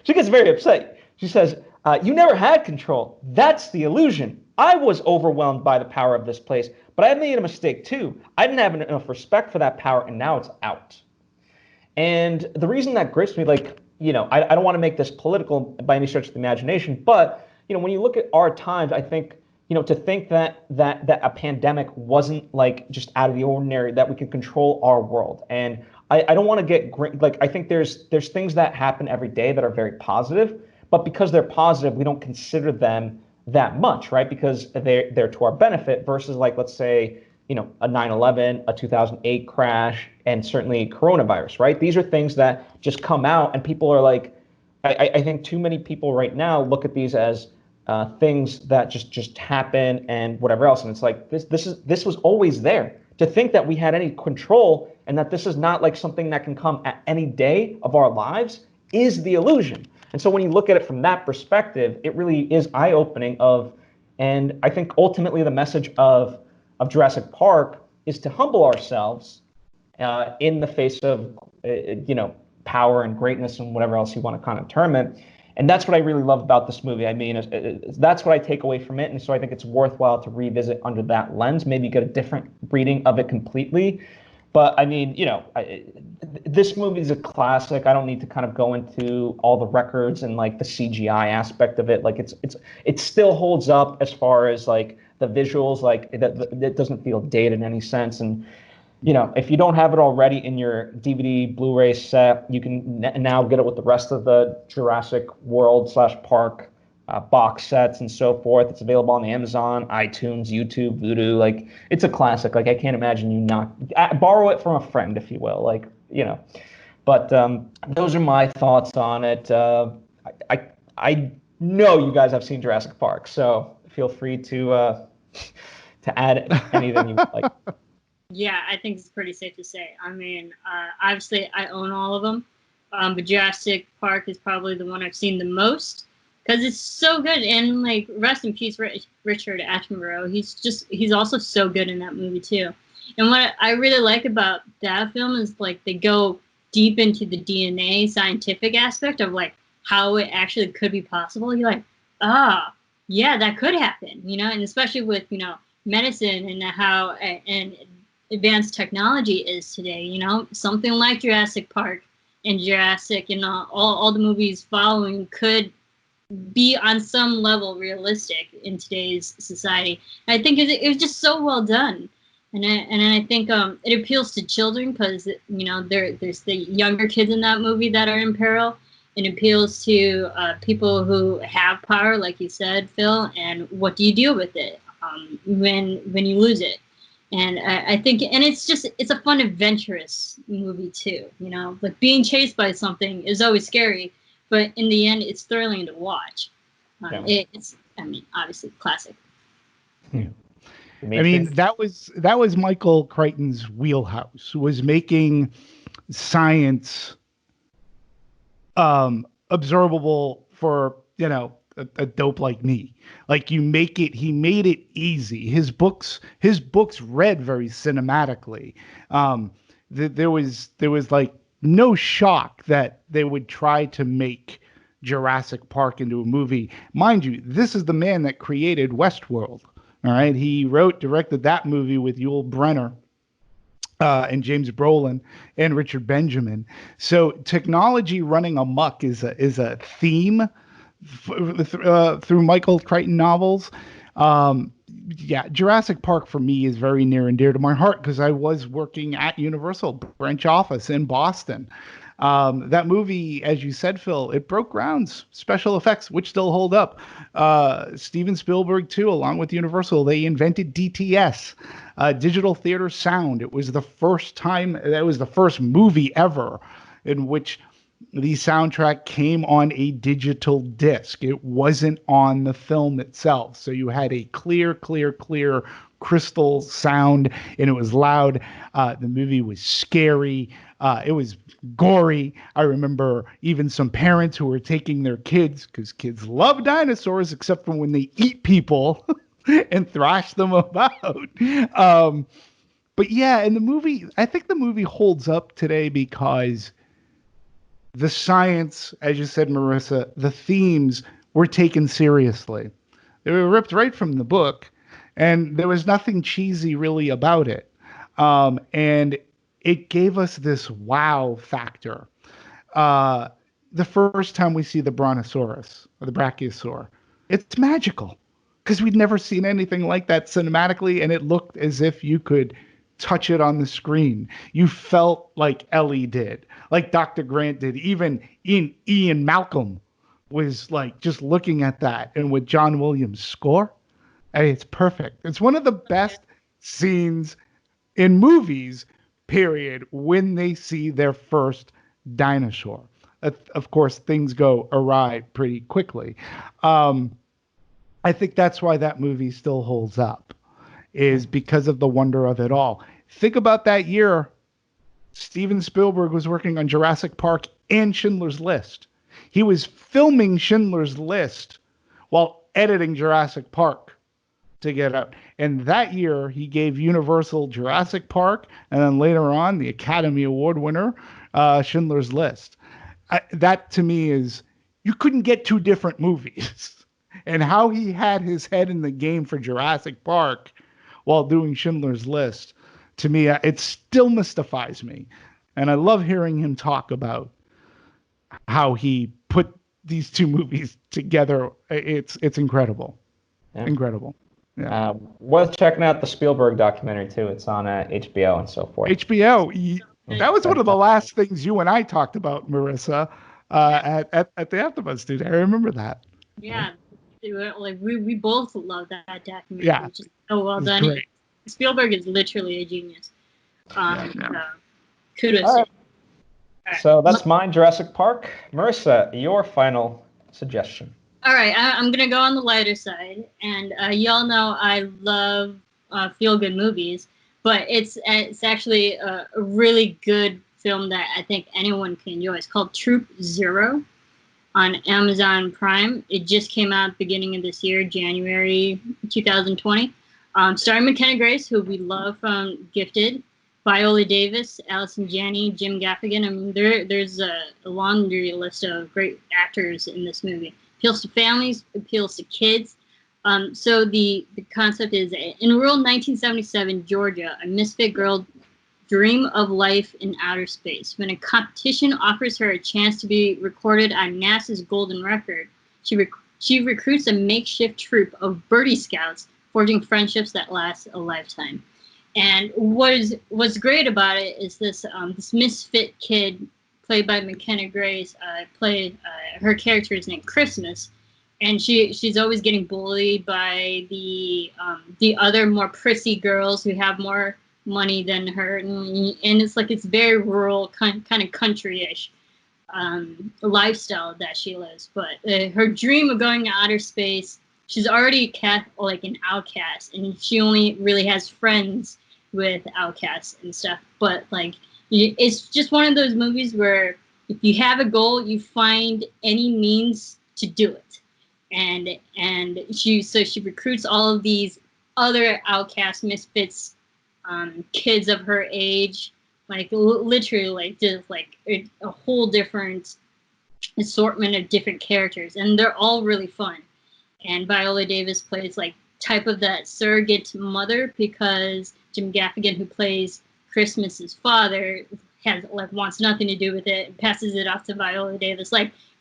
very upset. She says, you never had control. That's the illusion. I was overwhelmed by the power of this place, but I made a mistake too. I didn't have enough respect for that power, and now it's out. And the reason that grips me, like, I don't want to make this political by any stretch of the imagination, but, when you look at our times, I think, to think that a pandemic wasn't like just out of the ordinary, that we could control our world. And I don't want to get, like, I think there's things that happen every day that are very positive, but because they're positive, we don't consider them that much, right? Because they're to our benefit versus, like, let's say, a 9/11, a 2008 crash, and certainly coronavirus, right? These are things that just come out, and people are like, I think too many people right now look at these as things that just happen and whatever else, and it's like this was always there. To think that we had any control and that this is not like something that can come at any day of our lives is the illusion. And so when you look at it from that perspective, it really is eye-opening and I think ultimately the message of Jurassic Park is to humble ourselves in the face of, power and greatness and whatever else you want to kind of term it. And that's what I really love about this movie. I mean, that's what I take away from it. And so I think it's worthwhile to revisit under that lens, maybe get a different reading of it completely. But I mean, this movie is a classic. I don't need to kind of go into all the records and like the CGI aspect of it. Like it still holds up as far as like the visuals, like it doesn't feel dated in any sense. And if you don't have it already in your DVD Blu-ray set, you can now get it with the rest of the Jurassic World / Park box sets and so forth. It's available on Amazon, iTunes, YouTube, Vudu. Like, it's a classic. Like, I can't imagine you not borrow it from a friend, if you will. Like, But those are my thoughts on it. I know you guys have seen Jurassic Park, so feel free to add anything you would like. Yeah, I think it's pretty safe to say. I mean, obviously, I own all of them, but Jurassic Park is probably the one I've seen the most because it's so good. And like, rest in peace, Richard Attenborough. He's also so good in that movie too. And what I really like about that film is like they go deep into the DNA scientific aspect of like how it actually could be possible. You're like, ah, yeah, that could happen, and especially with medicine and how and advanced technology is today. Something like Jurassic Park and Jurassic and all the movies following could be on some level realistic in today's society. I think it was just so well done. And I think it appeals to children because there's the younger kids in that movie that are in peril. It appeals to people who have power, like you said, Phil. And what do you deal with it when you lose it? And I think, and it's a fun, adventurous movie too. Like being chased by something is always scary, but in the end, it's thrilling to watch. It's obviously classic. Yeah. I mean, that was Michael Crichton's wheelhouse, was making science observable for a dope like me. Like he made it easy. His books read very cinematically. There was like no shock that they would try to make Jurassic Park into a movie. Mind you, this is the man that created Westworld. All right, he wrote, directed that movie with Yul Brynner and James Brolin and Richard Benjamin. So technology running amok is a theme through Michael Crichton novels. Yeah, Jurassic Park for me is very near and dear to my heart because I was working at Universal branch office in Boston. That movie, as you said, Phil, it broke grounds, special effects, which still hold up. Steven Spielberg, too, along with Universal, they invented DTS, digital theater sound. It was the first movie ever in which the soundtrack came on a digital disc. It wasn't on the film itself. So you had a clear crystal sound, and it was loud. The movie was scary. It was gory. I remember even some parents who were taking their kids, because kids love dinosaurs, except for when they eat people and thrash them about. But yeah, and I think the movie holds up today because the science, as you said, Marissa, the themes were taken seriously. They were ripped right from the book, and there was nothing cheesy really about it. And it gave us this wow factor. The first time we see the Brontosaurus or the Brachiosaur, it's magical because we'd never seen anything like that cinematically, and it looked as if you could touch it on the screen. You felt like Ellie did, like Dr. Grant did. Even Ian Malcolm was like just looking at that, and with John Williams' score, it's perfect. It's one of the best scenes in movies, period, when they see their first dinosaur. Of course, things go awry pretty quickly. I think that's why that movie still holds up, is because of the wonder of it all. Think about that year. Steven Spielberg was working on Jurassic Park and Schindler's List. He was filming Schindler's List while editing Jurassic Park to get out. And that year, he gave Universal Jurassic Park, and then later on, the Academy Award winner, Schindler's List. That, to me, is, you couldn't get two different movies. And how he had his head in the game for Jurassic Park while doing Schindler's List, to me, it still mystifies me. And I love hearing him talk about how he put these two movies together. It's incredible. Yeah. Incredible. Yeah. Worth checking out the Spielberg documentary too. It's on HBO and so forth. HBO. That was one of the last things you and I talked about, Marissa, at the AfterBuzz studio. I remember that. Yeah, like we both love that documentary. Yeah, which is so well done. Great. Spielberg is literally a genius. So kudos. All right. So that's mine, Jurassic Park. Marissa, your final suggestion. All right, I'm gonna go on the lighter side, and y'all know I love feel-good movies, but it's actually a really good film that I think anyone can enjoy. It's called Troop Zero on Amazon Prime. It just came out beginning of this year, January 2020. Starring McKenna Grace, who we love from Gifted, Viola Davis, Allison Janney, Jim Gaffigan. I mean, there's a laundry list of great actors in this movie. Appeals to families, appeals to kids. So the concept is, in rural 1977 Georgia, a misfit girl dream of life in outer space. When a competition offers her a chance to be recorded on NASA's golden record, she recruits a makeshift troop of birdie scouts, forging friendships that last a lifetime. And what's great about it is this misfit kid played by McKenna Grace. Her character is named Christmas, and she's always getting bullied by the other more prissy girls who have more money than her, and it's very rural kind of country-ish lifestyle that she lives. But her dream of going to outer space, she's already an outcast, and she only really has friends with outcasts and stuff. But it's just one of those movies where if you have a goal, you find any means to do it. And she recruits all of these other outcast misfits, kids of her age, literally just a whole different assortment of different characters, and they're all really fun. And Viola Davis plays type of that surrogate mother, because Jim Gaffigan, who plays Christmas's father, wants nothing to do with it and passes it off to Viola Davis,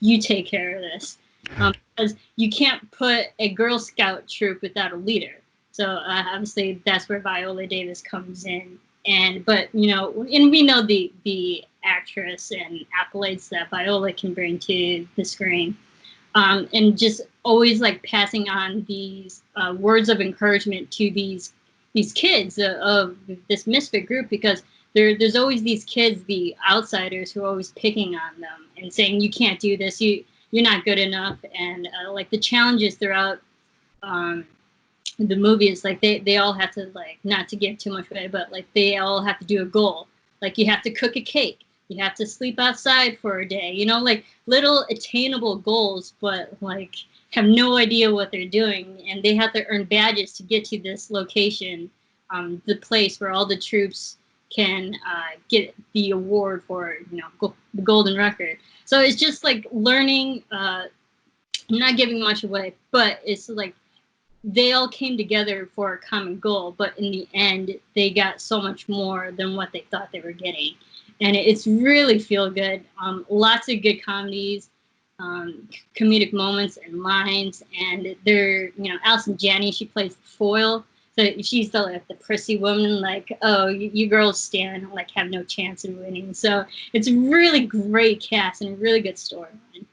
you take care of this, because you can't put a Girl Scout troop without a leader. So obviously that's where Viola Davis comes in. But we know the actress and accolades that Viola can bring to the screen, and just always passing on these words of encouragement to these kids of this misfit group, because there's always these kids, the outsiders, who are always picking on them and saying, you can't do this, you're not good enough. And the challenges throughout the movie is they all have to, not to give too much away, but they all have to do a goal. You have to cook a cake, you have to sleep outside for a day, little attainable goals, but have no idea what they're doing, and they have to earn badges to get to this location, the place where all the troops can get the award for the golden record. So it's just learning. I'm not giving much away, but it's they all came together for a common goal, but in the end they got so much more than what they thought they were getting. And it's really feel good. Lots of good comedies, comedic moments and lines, and they're Allison Janney, she plays the foil, so she's the prissy woman, oh, you girls stand have no chance in winning. So it's a really great cast and a really good storyline,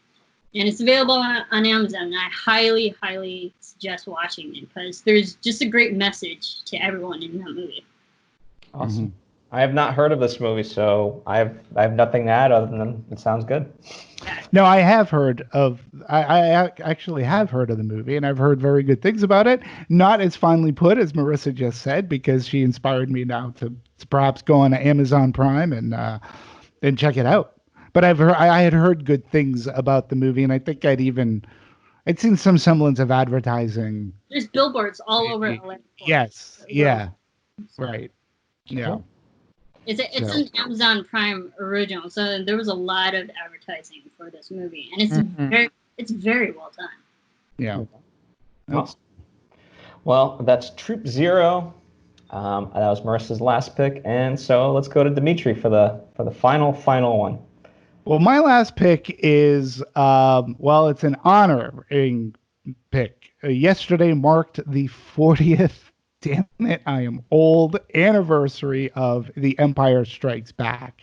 and it's available on Amazon, and I highly suggest watching it, because there's just a great message to everyone in that movie. Awesome. Mm-hmm. I have not heard of this movie, so I have nothing to add other than it sounds good. No, I have heard of. I actually have heard of the movie, and I've heard very good things about it. Not as finely put as Marissa just said, because she inspired me now to perhaps go on to Amazon Prime and check it out. But I had heard good things about the movie, and I think I'd seen some semblance of advertising. There's billboards all over LA. Yes. Yeah. Right. Yeah. Cool. It's an Amazon Prime original, so there was a lot of advertising for this movie, and it's very well done. Yeah. Well, that's Troop Zero. That was Marissa's last pick, and so let's go to Dimitri for the final one. Well, my last pick is it's an honoring pick. Yesterday marked the 40th. Damn it, I am old. Anniversary of The Empire Strikes Back.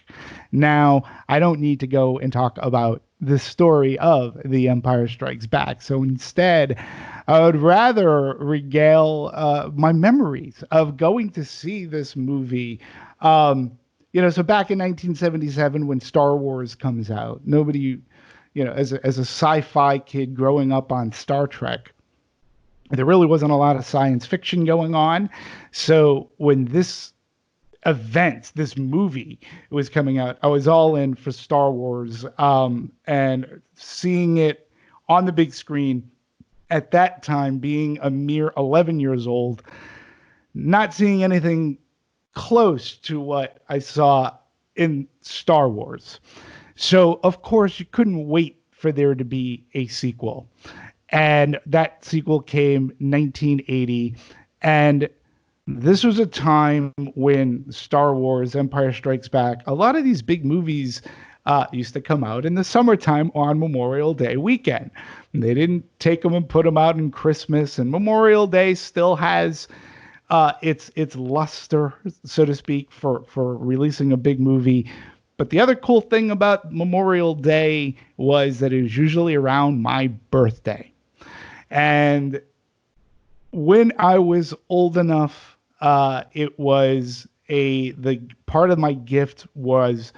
Now, I don't need to go and talk about the story of The Empire Strikes Back. So instead, I would rather regale my memories of going to see this movie So back in 1977, when Star Wars comes out, nobody, as a sci-fi kid growing up on Star Trek, there really wasn't a lot of science fiction going on. So when this movie was coming out, I was all in for Star Wars. And seeing it on the big screen at that time, being a mere 11 years old, not seeing anything close to what I saw in Star Wars. So, of course, you couldn't wait for there to be a sequel. And that sequel came 1980. And this was a time when Star Wars, Empire Strikes Back, a lot of these big movies used to come out in the summertime on Memorial Day weekend. They didn't take them and put them out in Christmas. And Memorial Day still has its luster, so to speak, for releasing a big movie. But the other cool thing about Memorial Day was that it was usually around my birthday. And when I was old enough, it was the part of my gift was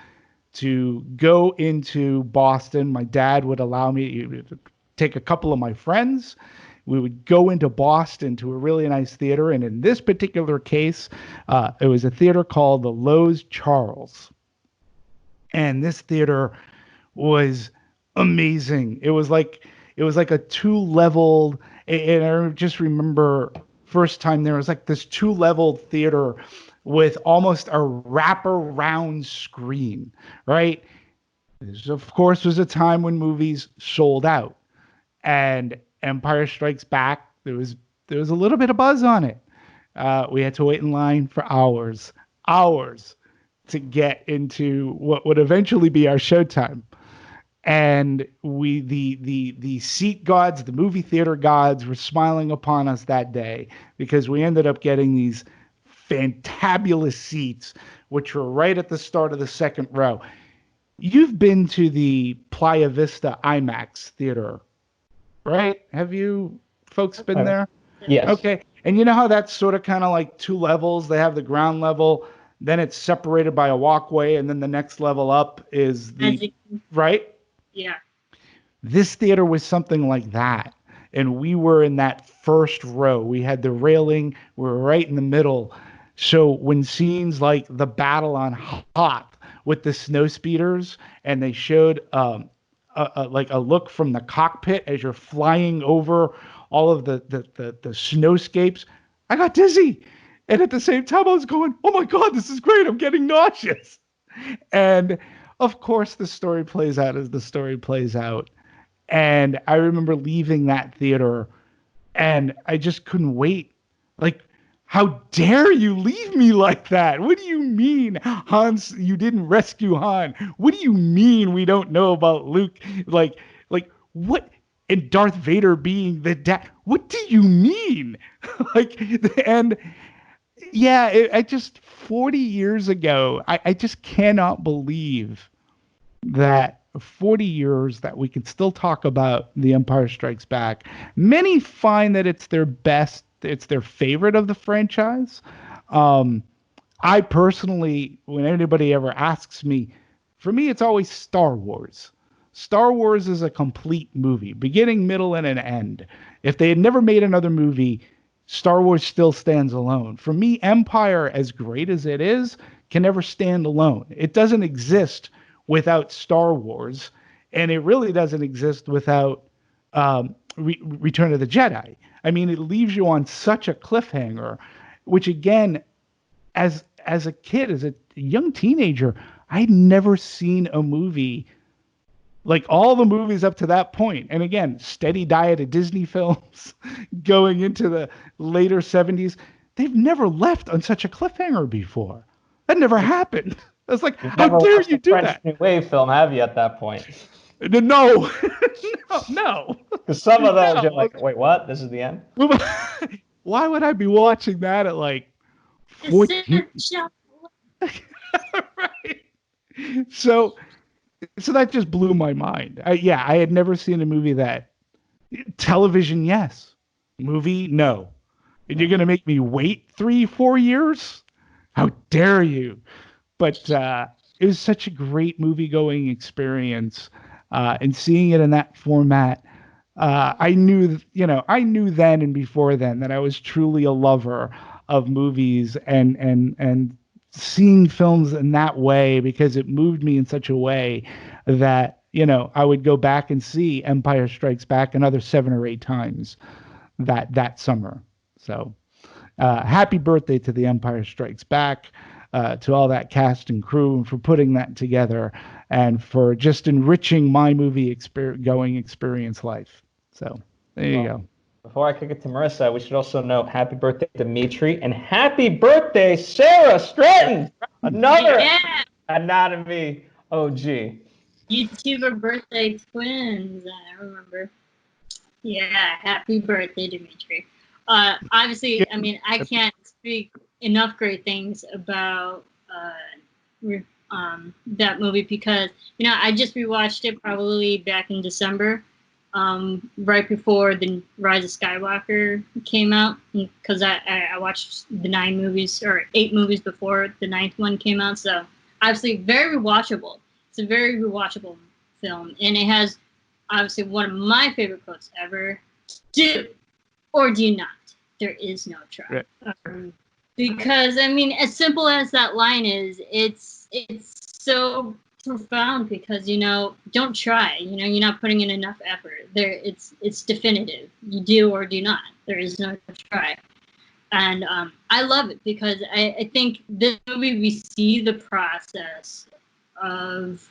to go into Boston. My dad would allow me to take a couple of my friends. We would go into Boston to a really nice theater. And in this particular case, it was a theater called the Loews Charles. And this theater was amazing. It was like a two-leveled, and I just remember first time there was like this two-leveled theater with almost a wraparound screen, right? This, of course, was a time when movies sold out. And Empire Strikes Back, there was a little bit of buzz on it. We had to wait in line for hours to get into what would eventually be our showtime. And the seat gods, the movie theater gods, were smiling upon us that day because we ended up getting these fantabulous seats, which were right at the start of the second row. You've been to the Playa Vista IMAX theater, right? Have you folks been there? Yes. Okay. And you know how that's sort of kind of like two levels? They have the ground level, then it's separated by a walkway, and then the next level up is right? Yeah. This theater was something like that. And we were in that first row. We had the railing. We were right in the middle. So when scenes like the battle on Hoth with the snow speeders, and they showed like a look from the cockpit as you're flying over all of the snowscapes, I got dizzy. And at the same time, I was going, oh my God, this is great. I'm getting nauseous. And of course, the story plays out as the story plays out. And I remember leaving that theater and I just couldn't wait. Like, how dare you leave me like that? What do you mean, Hans, you didn't rescue Han? What do you mean we don't know about Luke? Like what? And Darth Vader being the dad. What do you mean? And yeah, I just 40 years ago, I just cannot believe that 40 years that we can still talk about The Empire Strikes Back. Many find that it's their best, it's their favorite of the franchise. I personally, when anybody ever asks me, for me, it's always Star Wars. Star Wars is a complete movie, beginning, middle, and an end. If they had never made another movie, Star Wars still stands alone. For me, Empire, as great as it is, can never stand alone. It doesn't exist without Star Wars, and it really doesn't exist without Return of the Jedi. I mean, it leaves you on such a cliffhanger, which again, as a kid, as a young teenager, I'd never seen a movie like all the movies up to that point. And again, steady diet of Disney films going into the later 70s. They've never left on such a cliffhanger before. That never happened. I was like, how dare you do that? New Wave film, have you at that point? No. No. Because some of those, you're like, wait, what? This is the end? Why would I be watching that at like 14? Right. So that just blew my mind. I had never seen a movie that television, yes. Movie, no. And you're going to make me wait 3-4 years? How dare you? But it was such a great movie going experience, and seeing it in that format. I knew, I knew then and before then that I was truly a lover of movies and seeing films in that way, because it moved me in such a way that, I would go back and see Empire Strikes Back another 7 or 8 times that summer. So, happy birthday to The Empire Strikes Back, to all that cast and crew, and for putting that together, and for just enriching my movie going experience life. So there you go. Before I kick it to Marissa, we should also note happy birthday, Dimitri, and happy birthday, Sarah Stratton. Another Anatomy OG. YouTuber birthday twins. I remember. Yeah, happy birthday, Dimitri. Obviously, I mean, I can't speak enough great things about that movie because, I just rewatched it probably back in December, right before the Rise of Skywalker came out, because I watched the 9 movies or 8 movies before the 9th one came out. So obviously very rewatchable. It's a very rewatchable film, and it has obviously one of my favorite quotes ever: "Do or do not. There is no try." Right. Because I mean, as simple as that line is, it's so profound because don't try. You're not putting in enough effort. It's definitive. You do or do not. There is no try. And I love it because I think this movie we see the process of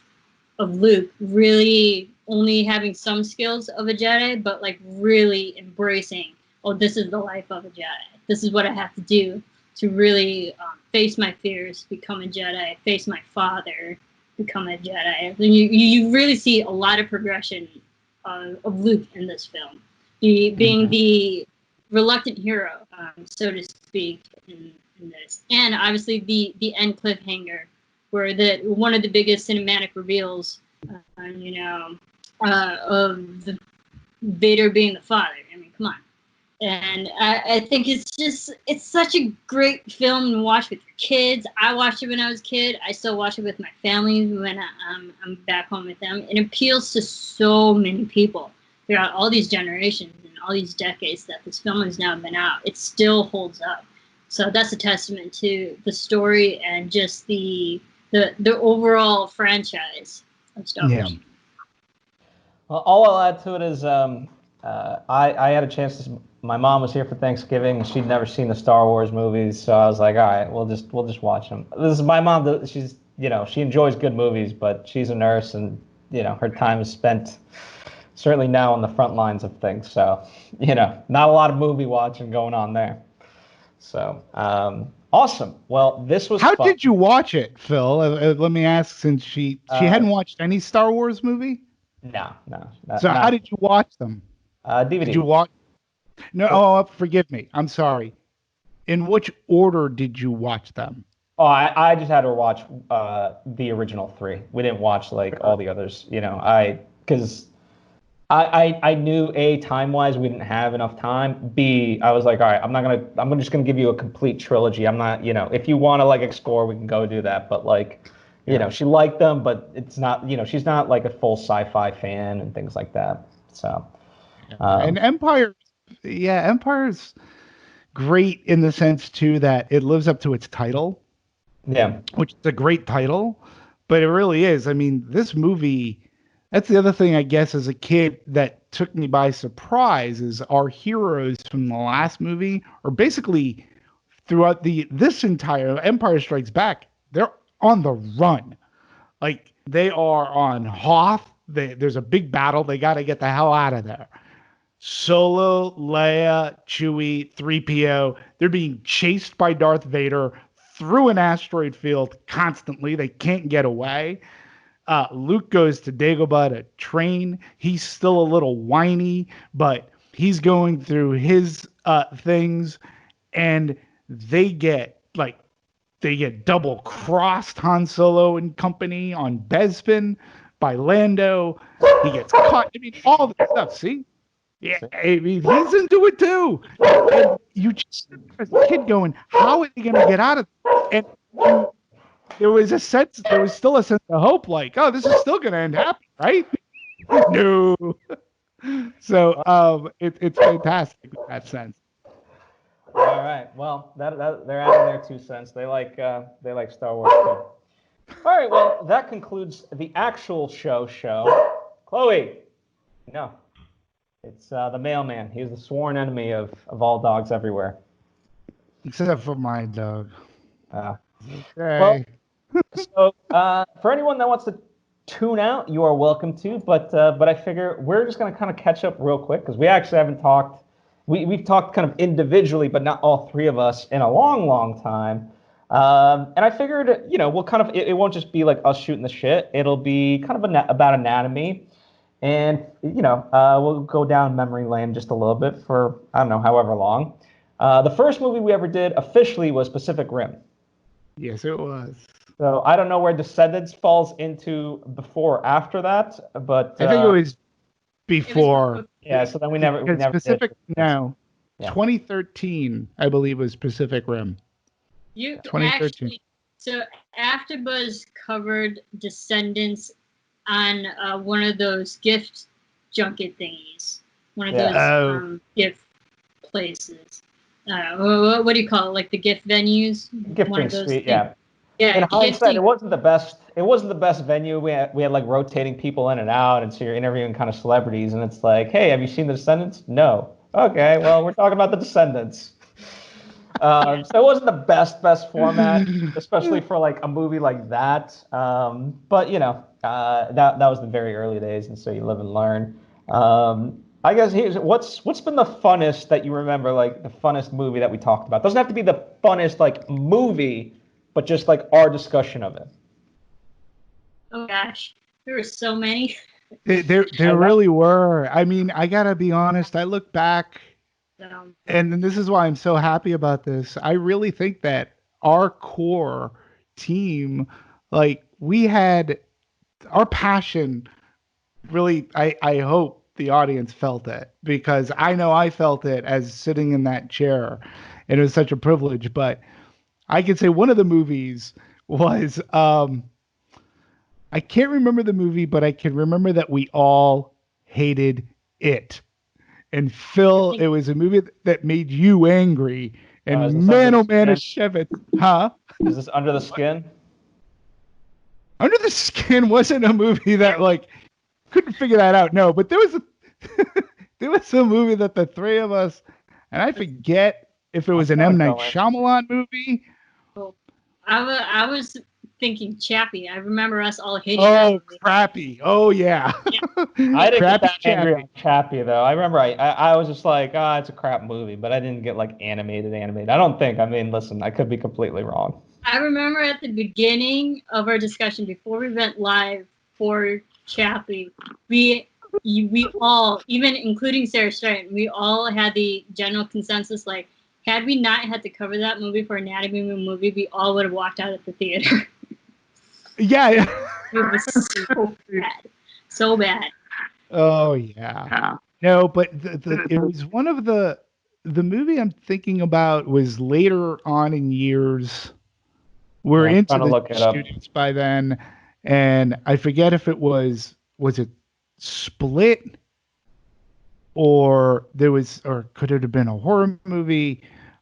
Luke really only having some skills of a Jedi, but like really embracing, oh, this is the life of a Jedi. This is what I have to do to really face my fears, become a Jedi, face my father, become a Jedi. You really see a lot of progression of Luke in this film, being the reluctant hero, so to speak, in this, and obviously the end cliffhanger, where one of the biggest cinematic reveals, of the Vader being the father. I mean, come on. And I think it's such a great film to watch with your kids. I watched it when I was a kid. I still watch it with my family when I'm back home with them. It appeals to so many people throughout all these generations and all these decades that this film has now been out. It still holds up. So that's a testament to the story and just the overall franchise of Star Wars. Well, all I'll add to it is I had a chance to. My mom was here for Thanksgiving, and she'd never seen the Star Wars movies, so I was like, all right, we'll just watch them. This is my mom. She's she enjoys good movies, but she's a nurse, and her time is spent certainly now on the front lines of things. So not a lot of movie watching going on there. So awesome. Well, this was How fun. did you watch it, Phil? Let me ask, since she hadn't watched any Star Wars movie. No. So how did you watch them? DVD. Did you watch? No. Oh, forgive me. I'm sorry. In which order did you watch them? Oh, I just had to watch the original 3. We didn't watch like all the others. Because I knew time-wise we didn't have enough time. B, I was like, all right, I'm just gonna give you a complete trilogy. I'm not, if you want to like explore, we can go do that. But like, she liked them, but it's not, she's not like a full sci-fi fan and things like that. So, and Empire's great in the sense too that it lives up to its title. Yeah, which is a great title, but it really is. I mean, this movie. That's the other thing, I guess, as a kid that took me by surprise is our heroes from the last movie are basically throughout this entire Empire Strikes Back, they're on the run. Like they are on Hoth. There's a big battle. They got to get the hell out of there. Solo, Leia, Chewie, 3PO, they're being chased by Darth Vader through an asteroid field constantly. They can't get away. Luke goes to Dagobah to train. He's still a little whiny, but he's going through his things, and they get double crossed, Han Solo and company, on Bespin by Lando. He gets caught. I mean, all the stuff. See, yeah, I mean, he's into it too. And you just as a kid going, how are they going to get out of it? And there was still a sense of hope, like, oh, this is still going to end happy, right? No. So it's fantastic in that sense. All right. Well, they're adding their 2 cents. They like Star Wars too. All right. Well, that concludes the actual show. Chloe, no, it's the mailman. He's the sworn enemy of all dogs everywhere. Except for my dog. Okay. Well, so for anyone that wants to tune out, you are welcome to. But I figure we're just going to kind of catch up real quick because we actually haven't talked. We've talked kind of individually, but not all three of us in a long time. And I figured, we'll kind of it won't just be like us shooting the shit. It'll be kind of about anatomy, and we'll go down memory lane just a little bit for I don't know however long. The first movie we ever did officially was Pacific Rim. Yes, it was. So I don't know where Descendants falls into before or after that, but I think it was before. Yeah, so then we never Pacific did. now. Yeah. 2013, I believe, was Pacific Rim. You 2013. actually, so AfterBuzz covered Descendants on one of those gift junket thingies, one of those gift places. What do you call it? Like the gift venues? Gifting suite, yeah. Yeah. In hindsight, it wasn't the best. It wasn't the best venue. We had like rotating people in and out, and so you're interviewing kind of celebrities, and it's like, hey, have you seen The Descendants? No. Okay, well, we're talking about The Descendants. So it wasn't the best format, especially for like a movie like that. But that was the very early days, and so you live and learn. I guess what's been the funnest that you remember, like the funnest movie that we talked about? Doesn't have to be the funnest like movie, but just like our discussion of it. Oh gosh, there were so many. There really were. I mean, I gotta be honest. I look back, and this is why I'm so happy about this. I really think that our core team, like we had our passion. Really, I hope the audience felt it because I know I felt it as sitting in that chair, and it was such a privilege. But I can say one of the movies was I can't remember the movie, but I can remember that we all hated it. And Phil, it was a movie that made you angry. And oh man, Shevitz, huh? Is this Under the Skin? Under the Skin wasn't a movie that like couldn't figure that out. No, but there was a movie that the three of us, and I forget if it was an M. Night Shyamalan movie. I was thinking Chappie. I remember us all hating. Oh, Crappy! Oh yeah. I didn't get that angry on Chappie though. I remember I was just like, it's a crap movie, but I didn't get like animated. I don't think. I mean, listen, I could be completely wrong. I remember at the beginning of our discussion before we went live for Chappie, we all, even including Sarah Stratton, we all had the general consensus like, had we not had to cover that movie for Anatomy of a Movie, we all would have walked out at the theater. Yeah. It was so bad. Oh yeah. No, but it was one of the movie I'm thinking about was later on in years. We're into the students by then, and I forget if it was it Split, or could it have been a horror movie?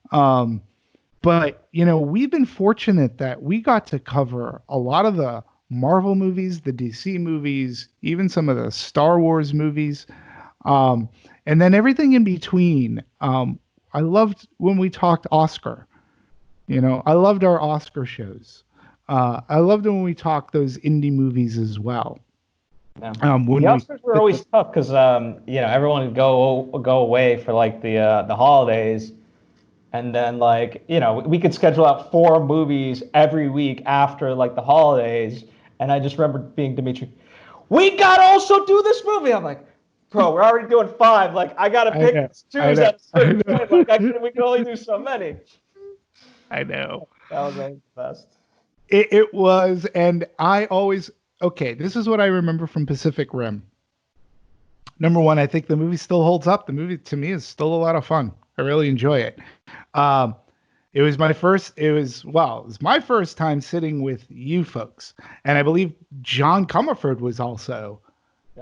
But we've been fortunate that we got to cover a lot of the Marvel movies, the DC movies, even some of the Star Wars movies, and then everything in between. I loved when we talked Oscar. I loved our Oscar shows. I loved when we talked those indie movies as well. Yeah. The Oscars were always tough because everyone would go away for like the holidays, and then like we could schedule out 4 movies every week after like the holidays, and I just remember being Dimitri, we gotta also do this movie. I'm like, bro, we're already doing 5. Like I gotta pick choose at a certain point. Like we can only do so many. I know. That was the best. It was, and I always this is what I remember from Pacific Rim. Number one, I think the movie still holds up. The movie to me is still a lot of fun. I really enjoy it. It was my first. It was my first time sitting with you folks, and I believe John Comerford was also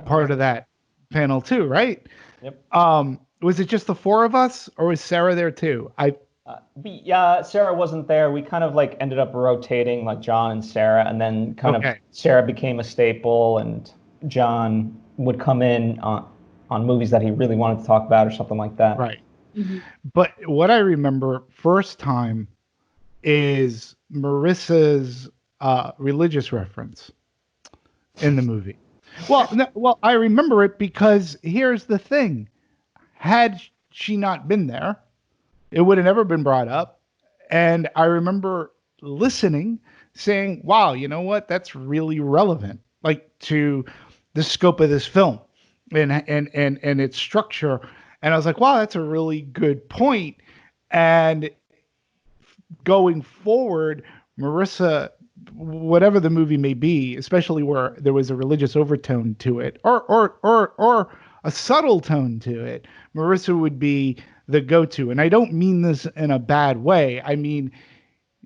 part of that panel too, right? Yep. Was it just the four of us, or was Sarah there too? Sarah wasn't there. We kind of like ended up rotating, like John and Sarah, and then kind of Okay. Sarah became a staple, and John would come in on movies that he really wanted to talk about or something like that. Right. But what I remember first time is Marissa's religious reference in the movie. Well, no, well, I remember it because here's the thing: had she not been there, it would have never been brought up. And I remember listening, saying, "Wow, you know what? That's really relevant, like to the scope of this film and its structure." And I was like, "Wow, that's a really good point." And going forward, Marissa, whatever the movie may be, especially where there was a religious overtone to it, or a subtle tone to it, Marissa would be the go-to. And I don't mean this in a bad way. I mean,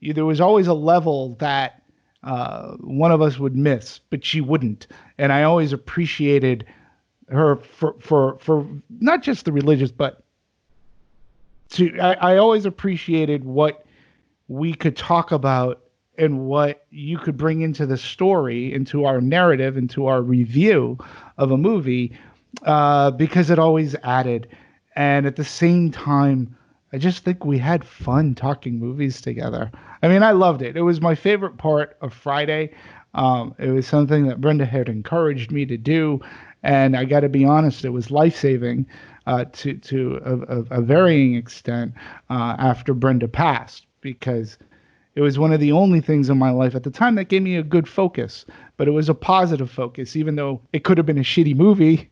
there was always a level that one of us would miss, but she wouldn't. And I always appreciated her for not just the religious, but I always appreciated what we could talk about and what you could bring into the story, into our narrative, into our review of a movie, because it always added. And at the same time, I just think we had fun talking movies together. I mean, I loved it. It was my favorite part of Friday. It was something that Brenda had encouraged me to do, and I got to be honest, it was life saving to a varying extent after Brenda passed, because it was one of the only things in my life at the time that gave me a good focus. But it was a positive focus, even though it could have been a shitty movie.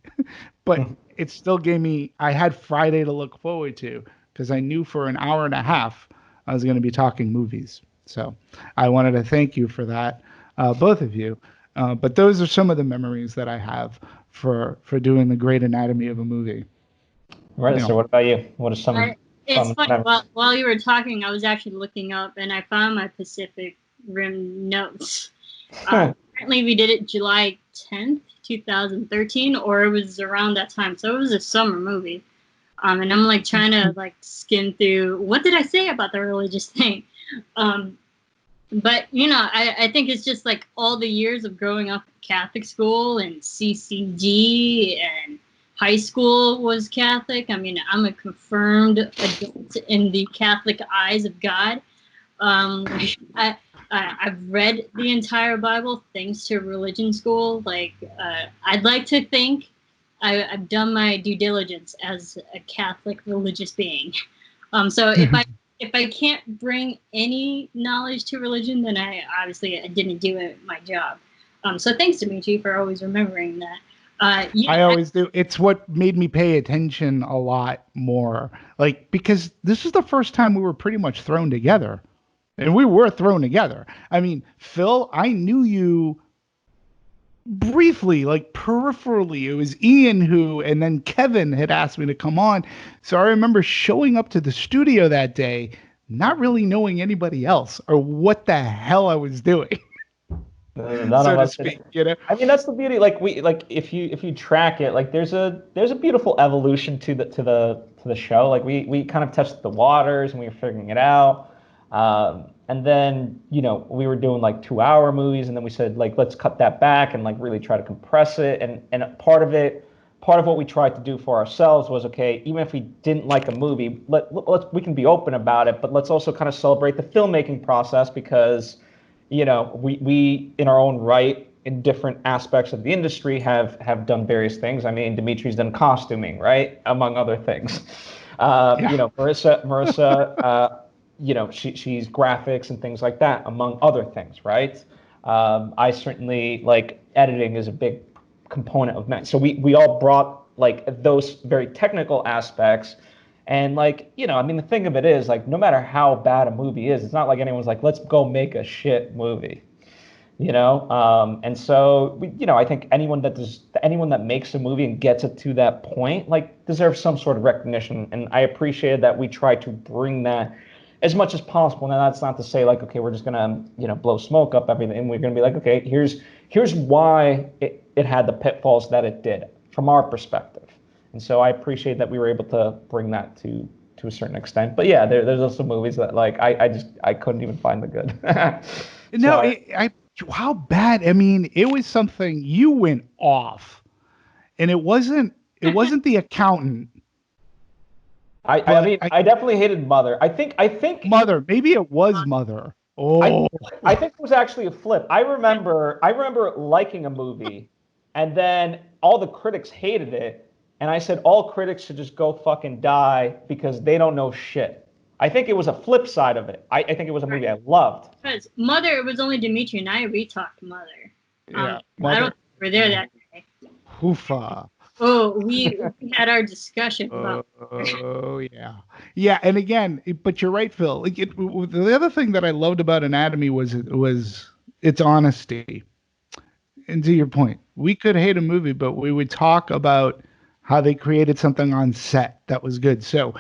But it still gave me, I had Friday to look forward to, because I knew for an hour and a half I was going to be talking movies. So I wanted to thank you for that, both of you. But those are some of the memories that I have for doing the great anatomy of a movie. Right. You So know. what about you? What are some It's fun funny. memories? While you were talking, I was actually looking up, and I found my Pacific Rim notes. Apparently, we did it July 10th, 2013, or it was around that time. So it was a summer movie. And I'm like trying to like skim through what did I say about the religious thing. But I think it's just like all the years of growing up in Catholic school and CCG and high school was Catholic. I mean, I'm a confirmed adult in the Catholic eyes of God. I've read the entire Bible thanks to religion school. Like, I'd like to think I've done my due diligence as a Catholic religious being. So if I can't bring any knowledge to religion, then I didn't do my job. So thanks, Dimitri, for always remembering that. I always do. It's what made me pay attention a lot more. Like, because this is the first time we were pretty much thrown together. And we were thrown together. I mean, Phil, I knew you briefly, like peripherally. It was Ian and then Kevin had asked me to come on. So I remember showing up to the studio that day, not really knowing anybody else or what the hell I was doing. None So of to us speak, I mean, that's the beauty. Like if you track it, like there's a beautiful evolution to the show. Like we kind of tested the waters and we were figuring it out. And then we were doing like 2-hour movies, and then we said like let's cut that back and like really try to compress it. And part of what we tried to do for ourselves was, okay, even if we didn't like a movie, we can be open about it, but let's also kind of celebrate the filmmaking process, because we in our own right, in different aspects of the industry, have done various things. I mean, Dimitri's done costuming, right, among other things. Marissa, she's graphics and things like that, among other things, right? I certainly, like, editing is a big component of that. So we all brought like those very technical aspects. And like, I mean, the thing of it is, like, no matter how bad a movie is, it's not like anyone's like, let's go make a shit movie, And so I think anyone that makes a movie and gets it to that point, like, deserves some sort of recognition. And I appreciated that we tried to bring that as much as possible. Now that's not to say like, okay, we're just gonna blow smoke up everything, and we're gonna be like, okay, here's why it had the pitfalls that it did from our perspective. And so I appreciate that we were able to bring that to a certain extent. But yeah, there's also movies that like I couldn't even find the good. No, how bad? I mean, it was something you went off, and it wasn't the accountant. I mean, I definitely hated Mother. I think Mother. Maybe it was Mother. Oh, I think it was actually a flip. I remember liking a movie, and then all the critics hated it, and I said all critics should just go fucking die because they don't know shit. I think it was a flip side of it. I think it was a movie I loved. Because Mother, it was only Dimitri and I. We talked Mother. yeah. I don't think we were there that day. Hoofa. Oh, we had our discussion about. Oh yeah, yeah. And again, but you're right, Phil. Like the other thing that I loved about Anatomy was its honesty. And to your point, we could hate a movie, but we would talk about how they created something on set that was good. So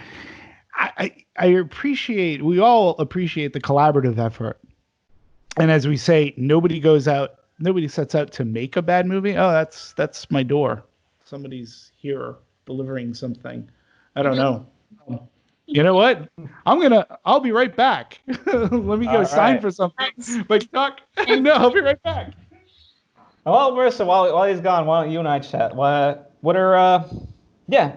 we all appreciate the collaborative effort. And as we say, nobody sets out to make a bad movie. Oh, that's my door. Somebody's here delivering something. I don't know. You know what? I'll be right back. Let me go sign for something. But no, I'll be right back. Well, Marissa, while he's gone, why don't you and I chat? What are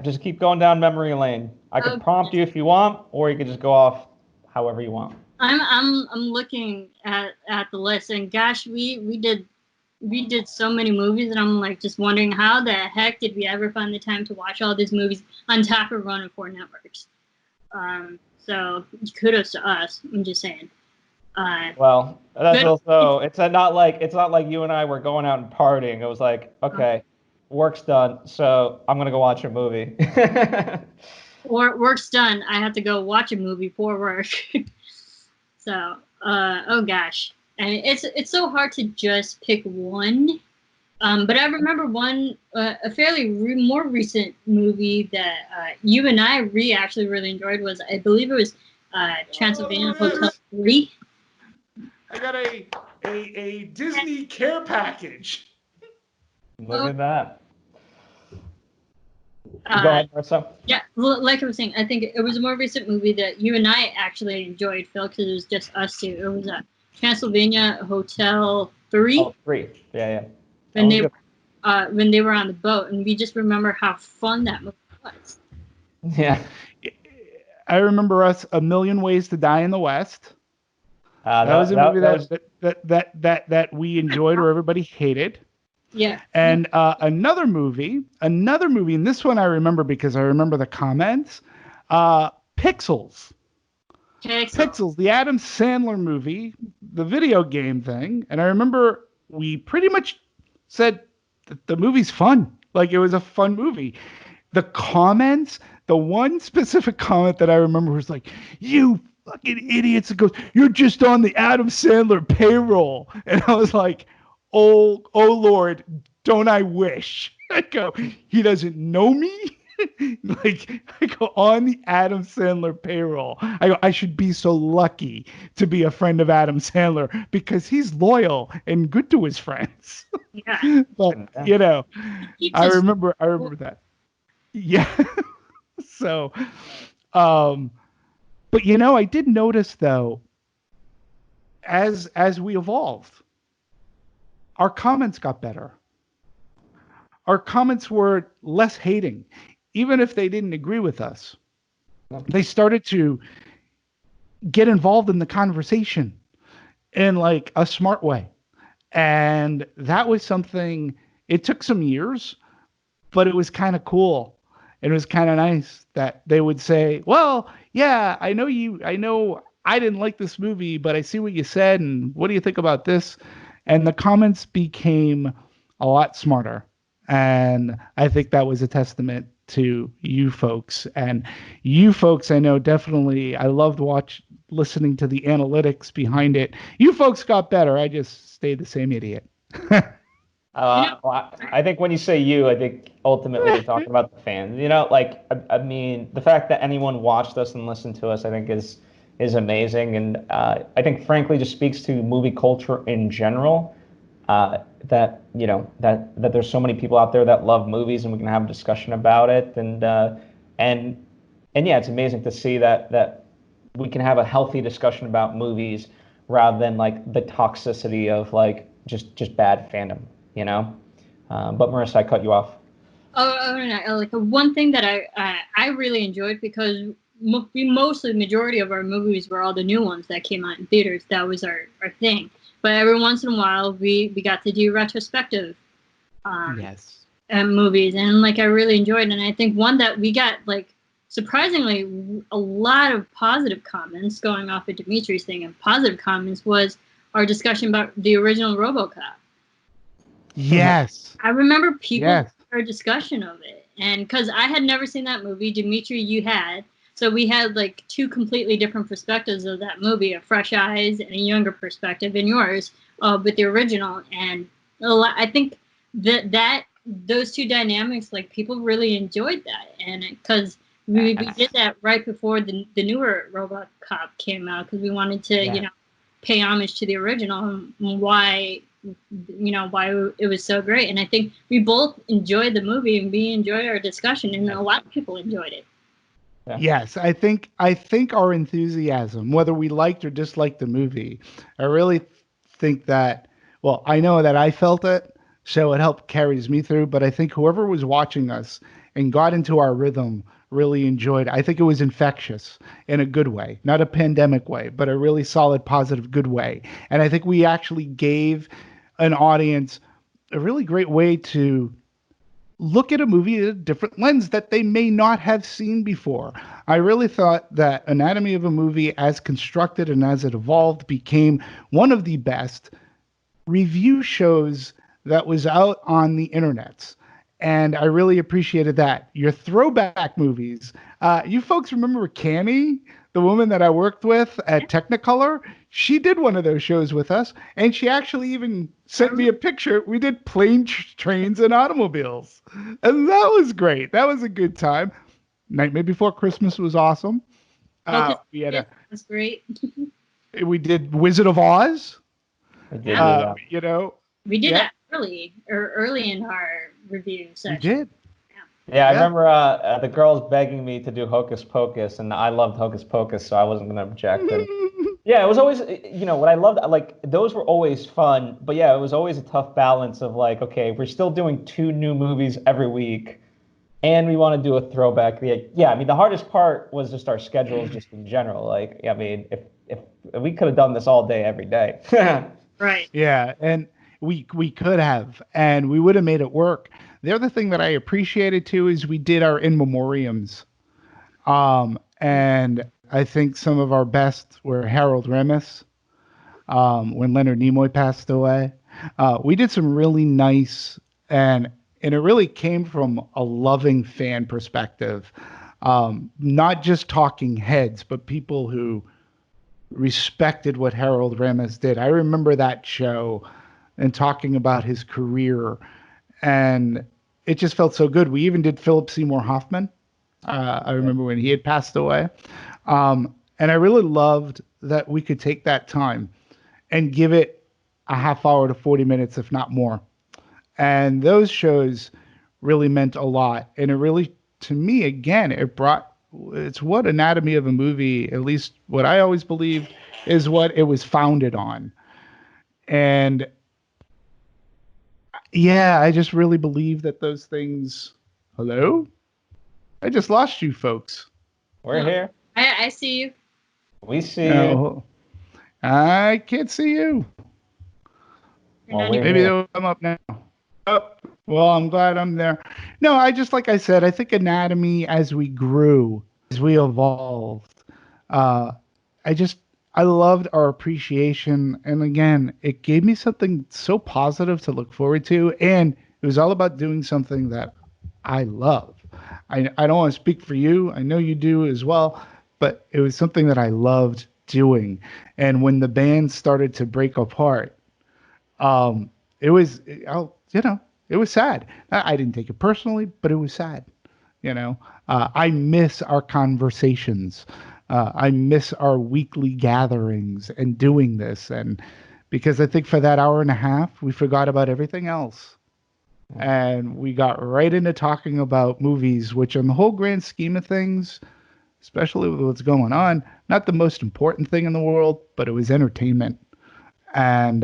just keep going down memory lane. I could prompt you if you want, or you could just go off however you want. I'm looking at the list, and gosh, we did so many movies, and I'm like just wondering how the heck did we ever find the time to watch all these movies on top of running 4 networks. So kudos to us. I'm just saying. Well, that's also it's not like you and I were going out and partying. It was like, okay, work's done, so I'm gonna go watch a movie. Work's done. I have to go watch a movie for work. So, oh gosh, and it's so hard to just pick one. But I remember one, a fairly more recent movie that you and I actually really enjoyed was, I believe it was Transylvania Hotel 3. I got a Disney care package. Look at that. Go ahead, Marissa. Yeah, well, like I was saying, I think it was a more recent movie that you and I actually enjoyed, Phil, because it was just us two. It was Transylvania Hotel 3. Oh, 3. Yeah. When they were on the boat, and we just remember how fun that movie was. Yeah. I remember us A Million Ways to Die in the West. That was a movie that we enjoyed or everybody hated. Yeah. And another movie, and this one I remember because I remember the comments. Pixels. Pixels, the Adam Sandler movie, the video game thing. And I remember we pretty much said that the movie's fun. Like, it was a fun movie. The comments, the one specific comment that I remember was like, "You fucking idiots." It goes, "You're just on the Adam Sandler payroll." And I was like, oh Lord, don't I wish. I go, he doesn't know me. Like, I go, on the Adam Sandler payroll. I go, I should be so lucky to be a friend of Adam Sandler because he's loyal and good to his friends. Yeah. But I remember that. Yeah. So, but I did notice though, as we evolved, our comments got better. Our comments were less hating. Even if they didn't agree with us, they started to get involved in the conversation in like a smart way. And that was something, it took some years, but it was kind of cool. And it was kind of nice that they would say, well, yeah, I know I didn't like this movie, but I see what you said. And what do you think about this? And the comments became a lot smarter. And I think that was a testament to you folks. And you folks, I know definitely, I loved listening to the analytics behind it. You folks got better. I just stayed the same idiot. Well, I think when you say you, I think ultimately you're talking about the fans. Like, I mean, the fact that anyone watched us and listened to us, I think is is amazing, and I think frankly just speaks to movie culture in general. That that there's so many people out there that love movies, and we can have a discussion about it, and and yeah, it's amazing to see that we can have a healthy discussion about movies rather than like the toxicity of like just bad fandom, you know. But Marissa, I cut you off. Oh, no, like one thing that I really enjoyed because the majority of our movies were all the new ones that came out in theaters. That was our thing. But every once in a while, we got to do retrospective Yes. movies, and like I really enjoyed. And I think one that we got like surprisingly a lot of positive comments going off of Dimitri's thing, and positive comments was our discussion about the original RoboCop. Yes. I remember people Yes. our discussion of it, and because I had never seen that movie, Dimitri, you had, so we had like two completely different perspectives of that movie, a fresh eyes and a younger perspective in yours with the original, and I think that those two dynamics, like people really enjoyed that, and because we did that right before the newer RoboCop came out because we wanted to pay homage to the original and why it was so great. And I think we both enjoyed the movie and we enjoyed our discussion, and a lot of people enjoyed it. Yeah. Yes, I think our enthusiasm, whether we liked or disliked the movie, I really think that, well, I know that I felt it, so it helped carries me through, but I think whoever was watching us and got into our rhythm really enjoyed it. I think it was infectious in a good way, not a pandemic way, but a really solid, positive, good way. And I think we actually gave an audience a really great way to look at a movie at a different lens that they may not have seen before. I really thought that Anatomy of a Movie, as constructed and as it evolved, became one of the best review shows that was out on the internets. And I really appreciated that. Your throwback movies. You folks remember Cammy, the woman that I worked with at Technicolor? She did one of those shows with us, and she actually even sent me a picture. We did Planes, Trains, and Automobiles. And that was great. That was a good time. Nightmare Before Christmas was awesome. Was great. We did Wizard of Oz. We did do that. You know, we did that early in our review session. We did. Yeah, I remember the girls begging me to do Hocus Pocus, and I loved Hocus Pocus, so I wasn't going to object. And yeah, it was always, what I loved, like, those were always fun, but yeah, it was always a tough balance of like, okay, we're still doing 2 new movies every week, and we want to do a throwback. Yeah, I mean, the hardest part was just our schedules, just in general. Like, I mean, if we could have done this all day, every day. Right. Yeah, and we could have, and we would have made it work. The other thing that I appreciated too is we did our in memoriams, and I think some of our best were Harold Ramis, when Leonard Nimoy passed away. We did some really nice, and it really came from a loving fan perspective, not just talking heads, but people who respected what Harold Ramis did. I remember that show and talking about his career, and it just felt so good. We even did Philip Seymour Hoffman. I remember when he had passed away. And I really loved that we could take that time and give it a half hour to 40 minutes, if not more. And those shows really meant a lot. And it really, to me, again, it's what Anatomy of a Movie, at least what I always believed, is what it was founded on. And yeah, I just really believe that those things. Hello? I just lost you folks. We're here. I see you. We see you. I can't see you. Well, maybe they'll come up now. Oh, well, I'm glad I'm there. No, like I said, I think Anatomy, as we grew, as we evolved, I loved our appreciation. And again, it gave me something so positive to look forward to. And it was all about doing something that I love. I don't want to speak for you. I know you do as well, but it was something that I loved doing. And when the band started to break apart, it was sad. I didn't take it personally, but it was sad. I miss our conversations. I miss our weekly gatherings and doing this. And because I think for that hour and a half, we forgot about everything else. And we got right into talking about movies, which in the whole grand scheme of things, especially with what's going on, not the most important thing in the world, but it was entertainment. And,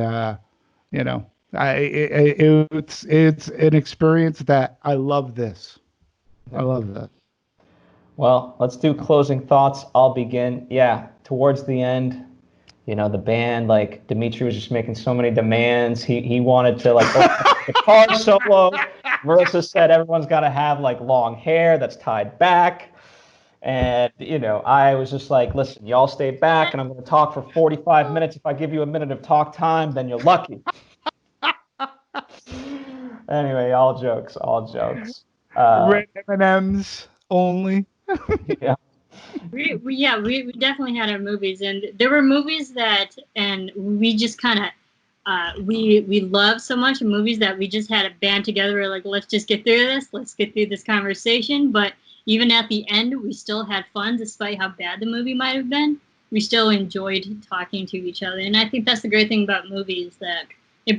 you know, it's an experience that I love this. I love that. Well, let's do closing thoughts. I'll begin. Yeah, towards the end, the band, like Dimitri was just making so many demands. He wanted to like guitar solo. Marissa said everyone's got to have like long hair that's tied back. And, I was just like, listen, y'all stay back and I'm going to talk for 45 minutes. If I give you a minute of talk time, then you're lucky. Anyway, all jokes, all jokes. Red M&Ms only. Yeah. We definitely had our movies, and there were movies that, and we just kind of, we love so much in movies that we just had a band together. We're like, let's just get through this. Let's get through this conversation. But even at the end, we still had fun, despite how bad the movie might have been. We still enjoyed talking to each other, and I think that's the great thing about movies, that it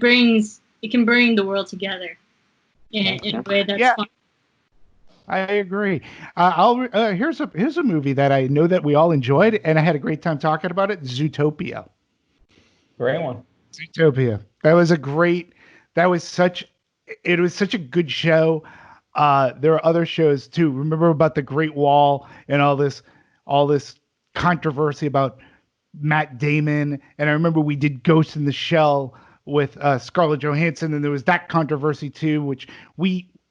can bring the world together in a way that's fun. I agree. Here's a movie that I know that we all enjoyed, and I had a great time talking about it. Zootopia. Great one. Zootopia. It was such a good show. There are other shows too. Remember about the Great Wall and all this controversy about Matt Damon. And I remember we did Ghost in the Shell with Scarlett Johansson, and there was that controversy too, which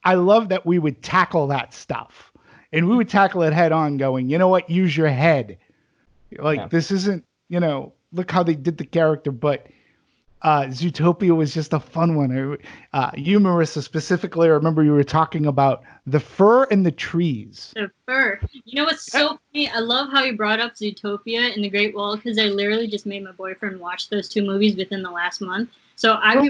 I love that we would tackle that stuff, and we would tackle it head on, going, you know what, use your head. Like, This isn't, look how they did the character, but Zootopia was just a fun one. You, Marissa, specifically, I remember you were talking about the fur and the trees. The fur. You know what's so funny? I love how you brought up Zootopia and the Great Wall, because I literally just made my boyfriend watch those two movies within the last month. So I have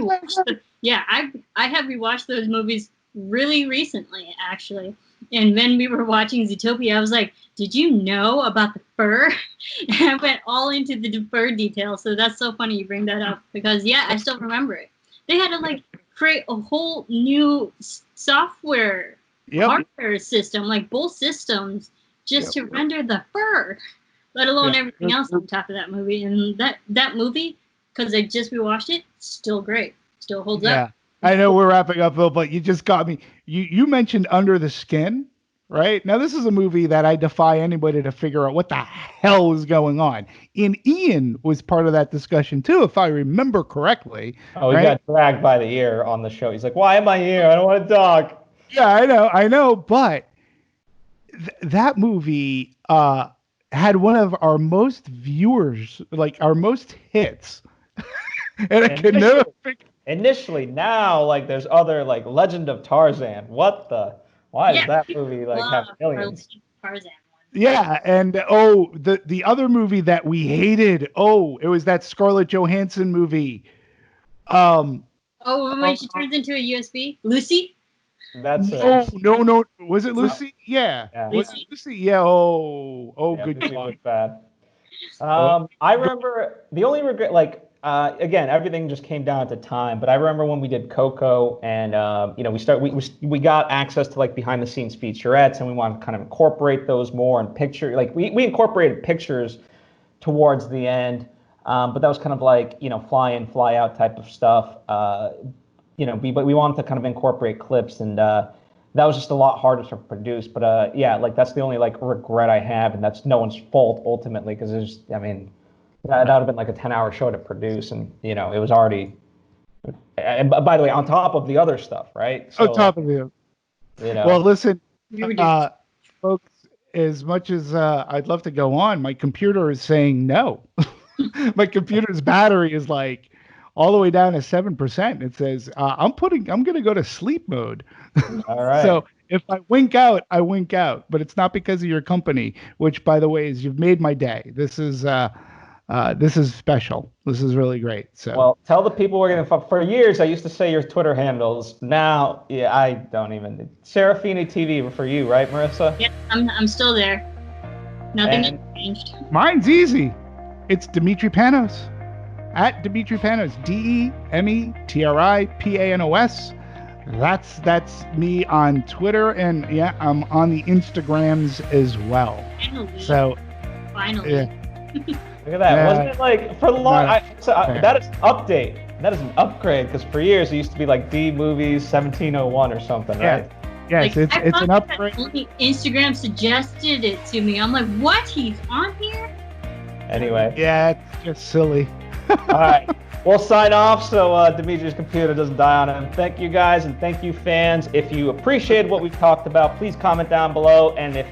rewatched those movies really recently, actually. And when we were watching Zootopia, I was like, did you know about the fur? And I went all into the fur details. So that's so funny you bring that up, because I still remember it. They had to create a whole new software hardware system, like both systems, just to render the fur, let alone everything else on top of that movie. And that movie, because I just rewatched it, still great, still holds up. I know we're wrapping up, Bill, but you just got me. You mentioned Under the Skin, right? Now, this is a movie that I defy anybody to figure out what the hell is going on. And Ian was part of that discussion, too, if I remember correctly. Oh, he got dragged by the ear on the show. He's like, why am I here? I don't want to talk. Yeah, I know. But that movie had one of our most viewers, like our most hits. And I could never figure. Initially, now there's other Legend of Tarzan. Why does that movie have millions? Tarzan one. Yeah, and the other movie that we hated. It was that Scarlett Johansson movie. When she turns into a USB, Lucy. That's it. No. Was it Lucy? Yeah. Was it Lucy? Yeah. Good Lucy was bad. I remember the only regret, again, everything just came down to time. But I remember when we did Coco, and we got access to behind the scenes featurettes, and we wanted to kind of incorporate those more and picture. We incorporated pictures towards the end, but that was kind of fly in, fly out type of stuff. But we wanted to kind of incorporate clips, and that was just a lot harder to produce. But that's the only regret I have, and that's no one's fault ultimately, because that would have been a 10-hour show to produce, and it was already. And by the way, on top of the other stuff, right? So, on top of the. Well, listen, folks. As much as I'd love to go on, my computer is saying no. My computer's battery is all the way down to 7%. It says I'm going to go to sleep mode. All right. So if I wink out, I wink out. But it's not because of your company, which, by the way, is you've made my day. This is special. This is really great. So, well, tell the people we're gonna. For years, I used to say your Twitter handles. Now, I don't even. Serafini TV for you, right, Marissa? Yeah, I'm still there. Nothing And- changed. Mine's easy. It's Dimitri Panos. At Dimitri Panos. DEMETRIPANOS. That's me on Twitter, and yeah, I'm on the Instagrams as well. Finally. So Finally. yeah. Look at that. Yeah. Wasn't it like for the long? Yeah. That is an update. That is an upgrade because for years it used to be like D Movies 1701 or something, right? Yes, Like, I it's thought an that upgrade. only Instagram suggested it to me. I'm like, what? He's on here? Anyway, Yeah, it's just silly. all right. We'll sign off so Dimitri's computer doesn't die on him. Thank you guys and thank you fans. If you appreciated what we've talked about, please comment down below. And if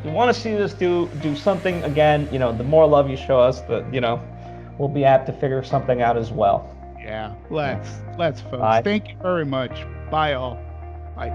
you want to see us do something again, the more love you show us, we'll be apt to figure something out as well. Yeah, let's folks. Bye. Thank you very much. Bye all. Bye.